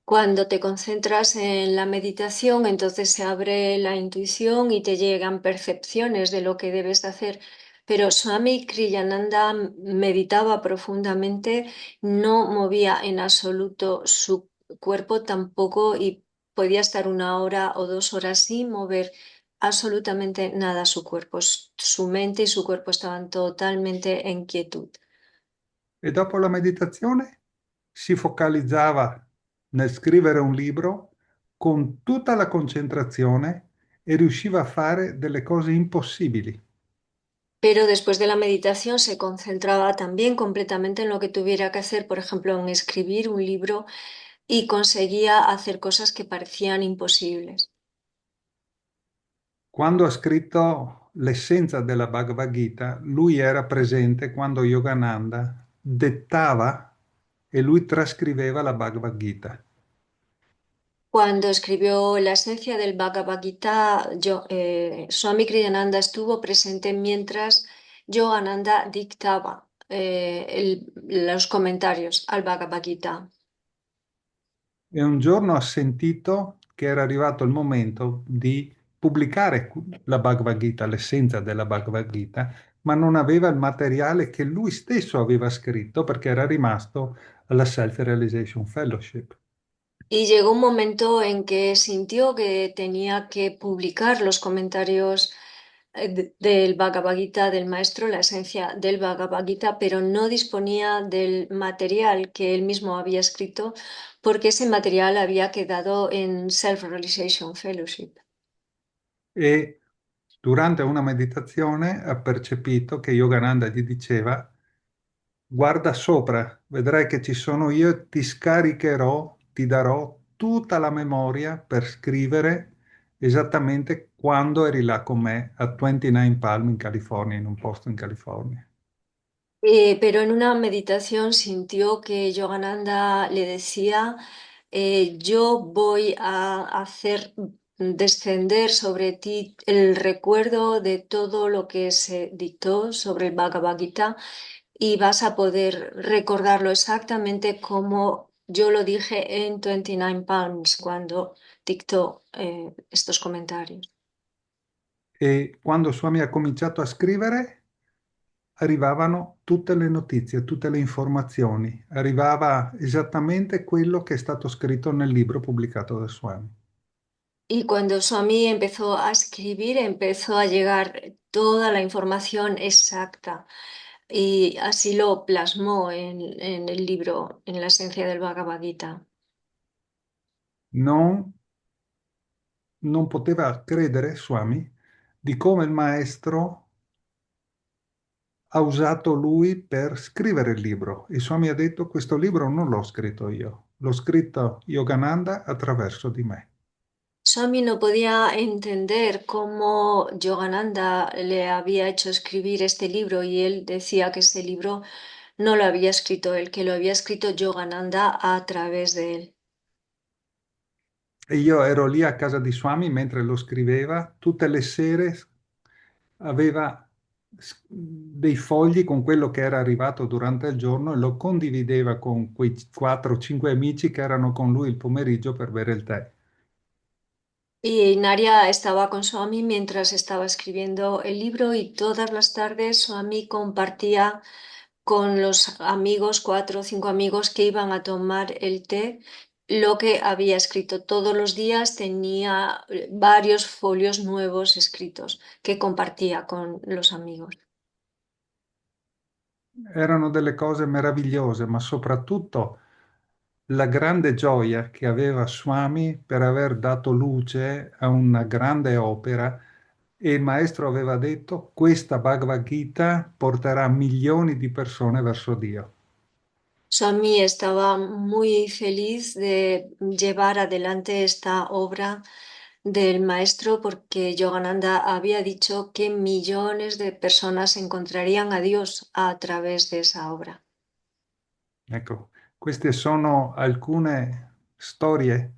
Cuando te concentras en la meditación, entonces se abre la intuición y te llegan percepciones de lo que debes hacer. Pero Swami Kriyananda meditaba profundamente, no movía en absoluto su cuerpo tampoco y podía estar 1 hora o 2 horas sin mover absolutamente nada su cuerpo. Su mente y su cuerpo estaban totalmente en quietud. E dopo la meditazione si focalizzava nel scrivere un libro con tutta la concentrazione e riusciva a fare delle cose impossibili. Pero después de la meditación se concentraba también completamente en lo que tuviera que hacer, por ejemplo, en escribir un libro y conseguía hacer cosas que parecían imposibles. Quando ha scritto l'essenza della Bhagavad Gita, lui era presente quando Yogananda dettava e lui trascriveva la Bhagavad Gita. Cuando escribió la esencia del Bhagavad Gita, Swami Kriyananda estuvo presente mientras Yogananda dictaba los comentarios al Bhagavad Gita. E un giorno ha sentito che era arrivato il momento di pubblicare la Bhagavad Gita, l'essenza della Bhagavad Gita, ma non aveva il materiale che lui stesso aveva scritto perché era rimasto alla Self-Realization Fellowship. Y llegó un momento en que sintió que tenía que publicar los comentarios del Bhagavad Gita, del maestro, la esencia del Bhagavad Gita, pero no disponía del material que él mismo había escrito porque ese material había quedado en Self-Realization Fellowship. E durante una meditazione ha percepito che Yogananda gli diceva: guarda sopra, vedrai che ci sono io, ti scaricherò, ti darò tutta la memoria per scrivere esattamente quando eri là con me a 29 Palm in California, in un posto in California. Pero en una meditación sintió que Yogananda le decía, yo voy a hacer descender sobre ti el recuerdo de todo lo que se dictó sobre el Bhagavad Gita y vas a poder recordarlo exactamente como yo lo dije en 29 Palms cuando dictó estos comentarios. E quando Swami ha cominciato a scrivere, arrivavano tutte le notizie, tutte le informazioni, arrivava esattamente quello che è stato scritto nel libro pubblicato da Swami. Y cuando Swami empezó a escribir, empezó a llegar toda la información exacta y así lo plasmó en el libro, en la esencia del Bhagavad Gita. Non, non poteva credere, Swami, di come il maestro ha usato lui per scrivere il libro. E Swami ha detto: questo libro non l'ho scritto io, l'ho scritto Yogananda attraverso di me. Swami no podía entender cómo Yogananda le había hecho escribir este libro y él decía que ese libro no lo había escrito él, que lo había escrito Yogananda a través de él. E io ero lì a casa di Swami mentre lo scriveva, tutte le sere aveva dei fogli con quello che era arrivato durante il giorno e lo condivideva con quei 4 o 5 amici che erano con lui il pomeriggio per bere il tè. Y Naria estaba con Swami mientras estaba escribiendo el libro y todas las tardes Swami compartía con los amigos, 4 o 5 amigos que iban a tomar el té, lo que había escrito. Todos los días tenía varios folios nuevos escritos que compartía con los amigos. erano delle cose meravigliose, ma soprattutto la grande gioia che aveva Swami per aver dato luce a una grande opera e il maestro aveva detto questa Bhagavad Gita porterà milioni di persone verso Dio. Swami estaba muy feliz de llevar adelante esta obra del maestro porque Yogananda había dicho que millones de personas encontrarían a Dios a través de esa obra. Ecco, queste sono alcune storie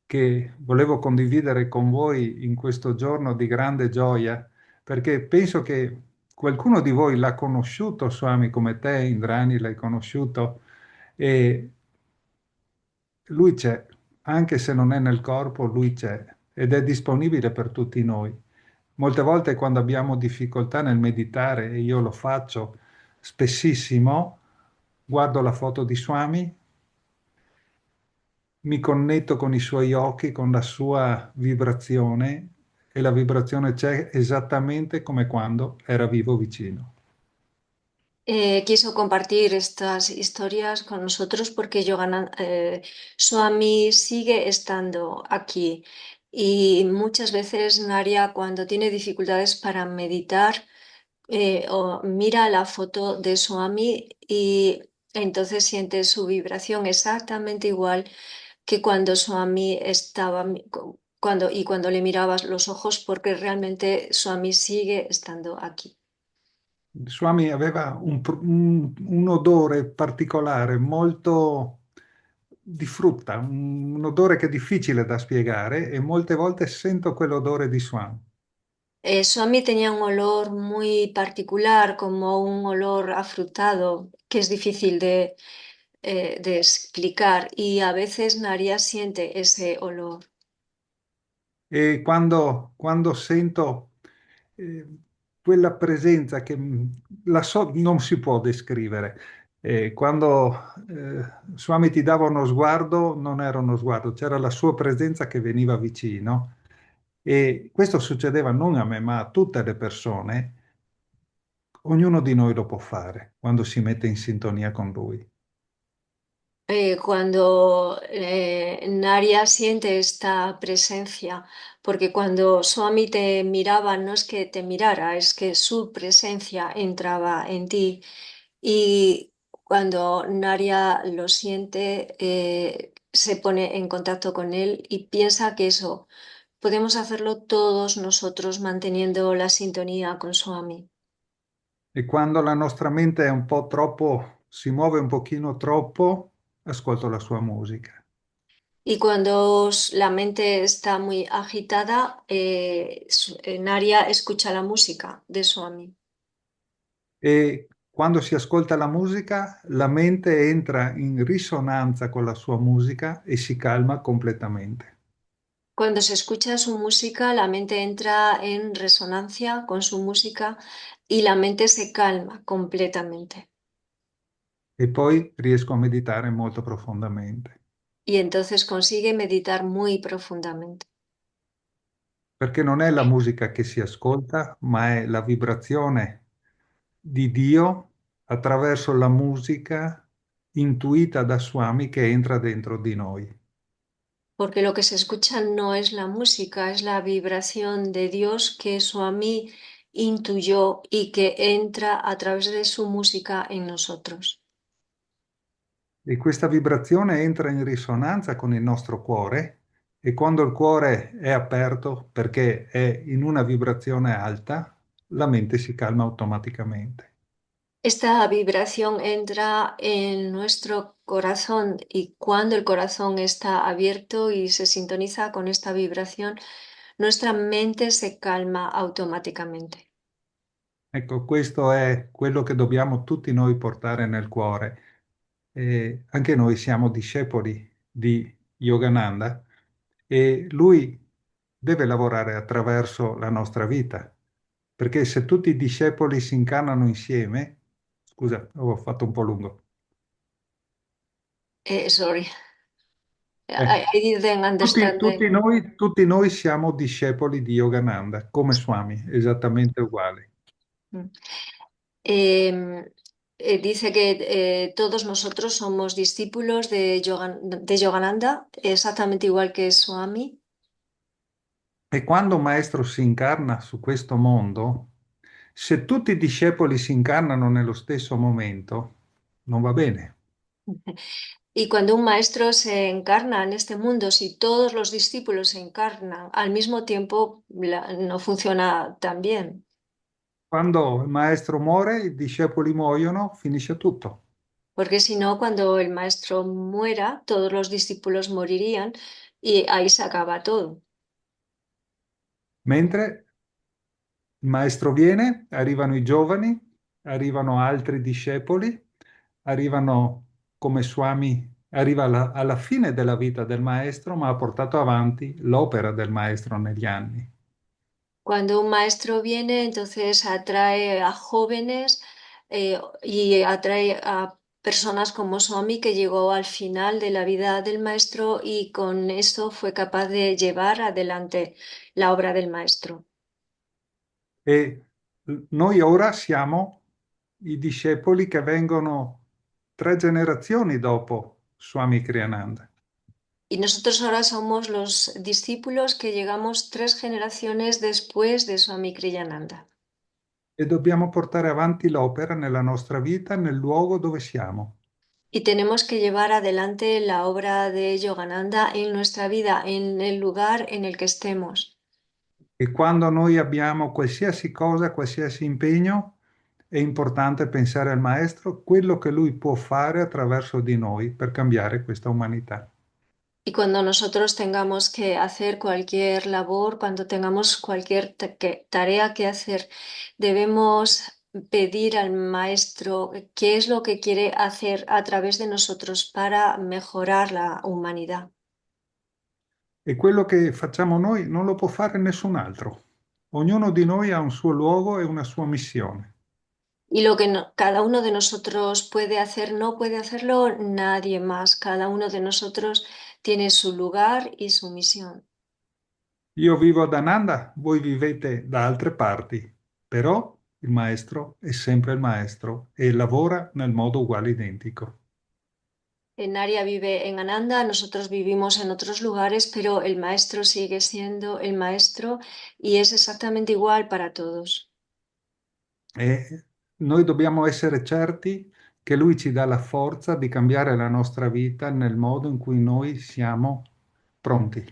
che volevo condividere con voi in questo giorno di grande gioia, perché penso che qualcuno di voi l'ha conosciuto, Swami, come te, Indrani, l'hai conosciuto, e lui c'è, anche se non è nel corpo, lui c'è ed è disponibile per tutti noi. Molte volte quando abbiamo difficoltà nel meditare, e io lo faccio spessissimo, guardo la foto di Swami, mi connetto con i suoi occhi, con la sua vibrazione e la vibrazione c'è esattamente come quando era vivo vicino. Quiso compartir estas historias con nosotros porque Swami sigue estando aquí y muchas veces Naria cuando tiene dificultades para meditar o mira la foto de Swami y entonces siente su vibración exactamente igual que cuando Swami estaba cuando le mirabas los ojos porque realmente Swami sigue estando aquí. Swami aveva un odore particolare, molto di frutta, un odore che è difficile da spiegare e molte volte sento quell'odore di Swami. Swami tenía un olor muy particular, como un olor afrutado, que es difícil de explicar y a veces Naria siente ese olor. E quando sento eh, quella presenza che la so, non si può descrivere. Quando Swami ti dava uno sguardo, non era uno sguardo, c'era la sua presenza che veniva vicino. E questo succedeva non a me, ma a tutte le persone. Ognuno di noi lo può fare quando si mette in sintonia con lui. Cuando Naria siente esta presencia, porque cuando Swami te miraba, no es que te mirara, es que su presencia entraba en ti. Y cuando Naria lo siente, se pone en contacto con él y piensa que eso podemos hacerlo todos nosotros manteniendo la sintonía con Swami. E quando la nostra mente è un po' troppo, si muove un pochino troppo, ascolto la sua musica. Y cuando la mente está muy agitada, Naria escucha la música de Swami. E quando si ascolta la musica, la mente entra in risonanza con la sua musica e si calma completamente. Cuando se escucha su música, la mente entra en resonancia con su música y la mente se calma completamente. E poi riesco a meditare molto profondamente, Y entonces consigue meditar muy profundamente. perché non è la musica che si ascolta, ma è la vibrazione di Dio attraverso la musica intuita da Swami che entra dentro di noi. Porque lo que se escucha no es la música, es la vibración de Dios que Swami intuyó y que entra a través de su música en nosotros. E questa vibrazione entra in risonanza con il nostro cuore e quando il cuore è aperto perché è in una vibrazione alta, la mente si calma automaticamente. Esta vibración entra en nuestro corazón y cuando el corazón está abierto y se sintoniza con esta vibración, nuestra mente se calma automáticamente. Ecco, questo è quello che dobbiamo tutti noi portare nel cuore. Anche noi siamo discepoli di Yogananda e lui deve lavorare attraverso la nostra vita, perché se tutti i discepoli si incarnano insieme, scusa, ho fatto un po' lungo. Sorry, Eh, I didn't understand. tutti noi siamo discepoli di Yogananda, come Swami, esattamente uguali. Mm. Em, Dice que todos nosotros somos discípulos de Yogananda, exactamente igual que Swami. E quando un maestro si incarna su questo mondo, se tutti i discepoli si incarnano nello stesso momento, non va bene. Y cuando un maestro se encarna en este mundo, si todos los discípulos se encarnan al mismo tiempo, no funciona tan bien, Quando il maestro muore, i discepoli muoiono, finisce tutto. porque si no, cuando el maestro muera, todos los discípulos morirían y ahí se acaba todo. Mentre il maestro viene, arrivano i giovani, arrivano altri discepoli, arrivano come Swami, arriva alla fine della vita del maestro, ma ha portato avanti l'opera del maestro negli anni. Cuando un maestro viene, entonces atrae a jóvenes y atrae a personas como Swami, que llegó al final de la vida del maestro y con eso fue capaz de llevar adelante la obra del maestro. E noi ora siamo i discepoli che vengono 3 generazioni dopo Swami Kriyananda. Y nosotros ahora somos los discípulos que llegamos 3 generaciones después de Swami Kriyananda. E dobbiamo portare avanti l'opera nella nostra vita, nel luogo dove siamo. Y tenemos que llevar adelante la obra de Yogananda en nuestra vida, en el lugar en el que estemos. E quando noi abbiamo qualsiasi cosa, qualsiasi impegno, è importante pensare al Maestro quello che lui può fare attraverso di noi per cambiare questa umanità. Y cuando nosotros tengamos que hacer cualquier labor, cuando tengamos cualquier tarea que hacer, debemos pedir al maestro qué es lo que quiere hacer a través de nosotros para mejorar la humanidad. E quello che facciamo noi non lo può fare nessun altro. Ognuno di noi ha un suo luogo e una sua missione. Y lo que cada uno de nosotros puede hacer, no puede hacerlo nadie más. Cada uno de nosotros tiene su lugar y su misión. Io vivo ad Ananda, voi vivete da altre parti, però il Maestro è sempre il Maestro e lavora nel modo uguale identico. Naria vive en Ananda, nosotros vivimos en otros lugares, pero el maestro sigue siendo el maestro y es exactamente igual para todos. E noi dobbiamo essere certi che Lui ci dà la forza di cambiare la nostra vita nel modo in cui noi siamo pronti.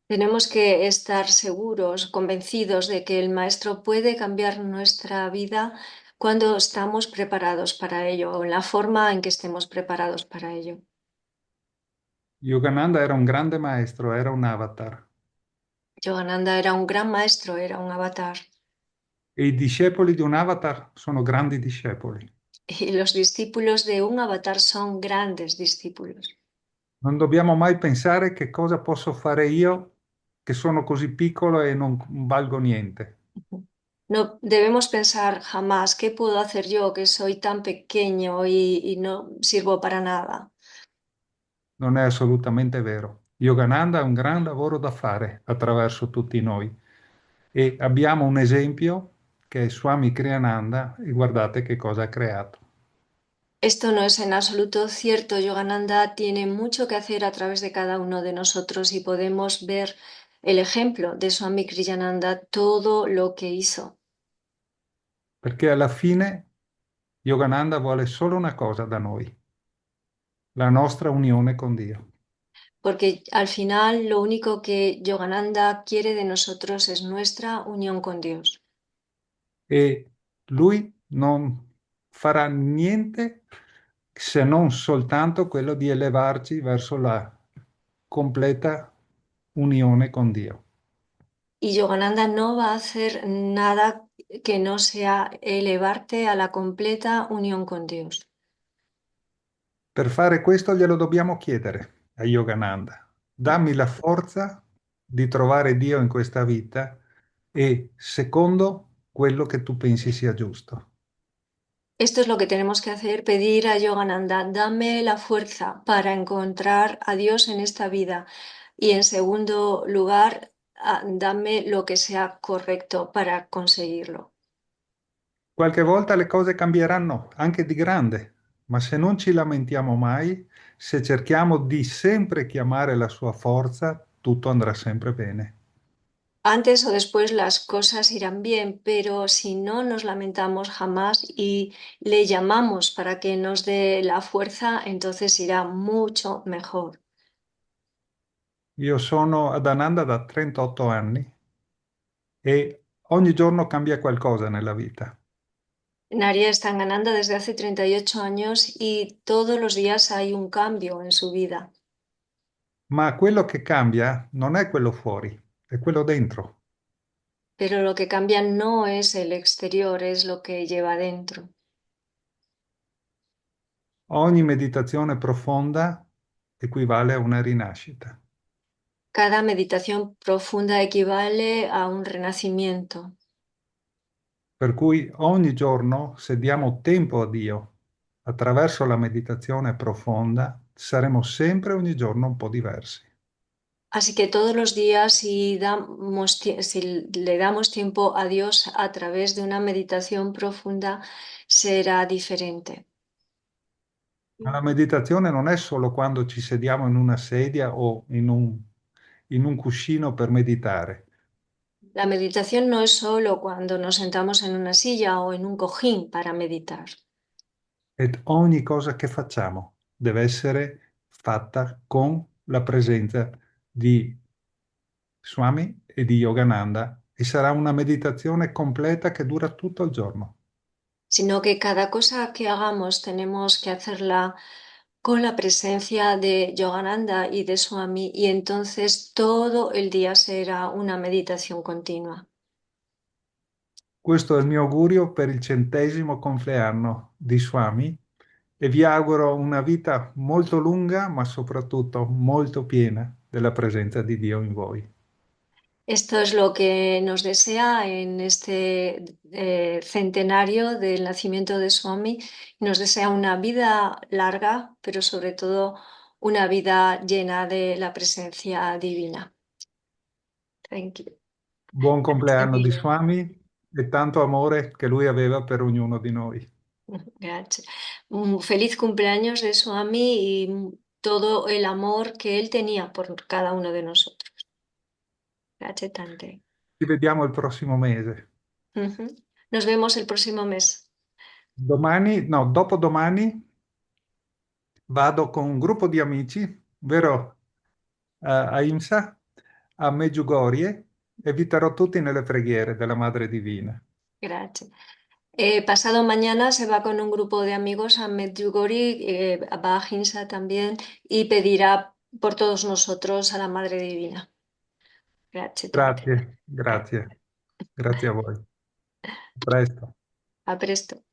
Tenemos que estar seguros, convencidos de que el maestro puede cambiar nuestra vida cuando estamos preparados para ello o en la forma en que estemos preparados para ello. Yogananda era un grande maestro, era un avatar. Yogananda era un gran maestro, era un avatar. E i discepoli di un avatar sono grandi discepoli. Y los discípulos de un avatar son grandes discípulos. Non dobbiamo mai pensare che cosa posso fare io che sono così piccolo e non valgo niente. No debemos pensar jamás qué puedo hacer yo que soy tan pequeño y no sirvo para nada. Non è assolutamente vero. Yogananda ha un gran lavoro da fare attraverso tutti noi e abbiamo un esempio che è Swami Kriyananda e guardate che cosa ha creato. Esto no es en absoluto cierto. Yogananda tiene mucho que hacer a través de cada uno de nosotros y podemos ver el ejemplo de Swami Kriyananda, todo lo que hizo. Perché alla fine Yogananda vuole solo una cosa da noi, la nostra unione con Dio. Porque al final lo único que Yogananda quiere de nosotros es nuestra unión con Dios. E lui non farà niente se non soltanto quello di elevarci verso la completa unione con Dio. Y Yogananda no va a hacer nada que no sea elevarte a la completa unión con Dios. Per fare questo glielo dobbiamo chiedere a Yogananda. Dammi la forza di trovare Dio in questa vita e secondo quello che tu pensi sia giusto. Esto es lo que tenemos que hacer, pedir a Yogananda, dame la fuerza para encontrar a Dios en esta vida. Y en segundo lugar, dame lo que sea correcto para conseguirlo. Qualche volta le cose cambieranno anche di grande, ma se non ci lamentiamo mai, se cerchiamo di sempre chiamare la sua forza, tutto andrà sempre bene. Antes o después las cosas irán bien, pero si no nos lamentamos jamás y le llamamos para que nos dé la fuerza, entonces irá mucho mejor. Io sono ad Ananda da 38 anni e ogni giorno cambia qualcosa nella vita, Naria está en Ananda desde hace 38 años y todos los días hay un cambio en su vida, ma quello che cambia non è quello fuori, è quello dentro. pero lo que cambia no es el exterior, es lo que lleva dentro. Ogni meditazione profonda equivale a una rinascita. Cada meditación profunda equivale a un renacimiento. Per cui ogni giorno, se diamo tempo a Dio attraverso la meditazione profonda, saremo sempre ogni giorno un po' diversi. Así que todos los días, si le damos tiempo a Dios a través de una meditación profunda, será diferente. Ma la meditazione non è solo quando ci sediamo in una sedia o in un cuscino per meditare. La meditación no es solo cuando nos sentamos en una silla o en un cojín para meditar. E ogni cosa che facciamo deve essere fatta con la presenza di Swami e di Yogananda e sarà una meditazione completa che dura tutto il giorno. Sino que cada cosa que hagamos tenemos que hacerla con la presencia de Yogananda y de Swami y entonces todo el día será una meditación continua. Questo è il mio augurio per il 100° compleanno di Swami e vi auguro una vita molto lunga, ma soprattutto molto piena della presenza di Dio in voi. Esto es lo que nos desea en este centenario del nacimiento de Swami. Nos desea una vida larga, pero sobre todo una vida llena de la presencia divina. Thank you. Buon Grazie compleanno di mille. Swami e tanto amore che lui aveva per ognuno di noi. Grazie. Un feliz cumpleaños de Swami y todo el amor que él tenía por cada uno de nosotros. Grazie tante. Ci vediamo il prossimo mese. Ujú. Nos vemos el próximo mes. Domani, no, dopodomani vado con un gruppo di amici, vero, a IMSA, a Medjugorje e vi terrò tutti nelle preghiere della Madre Divina. Gracias. Pasado mañana se va con un grupo de amigos a Medjugorje, va a Ginza también y pedirá por todos nosotros a la Madre Divina. Gracias, tante. Grazie, grazie, grazie a voi. A presto. A presto.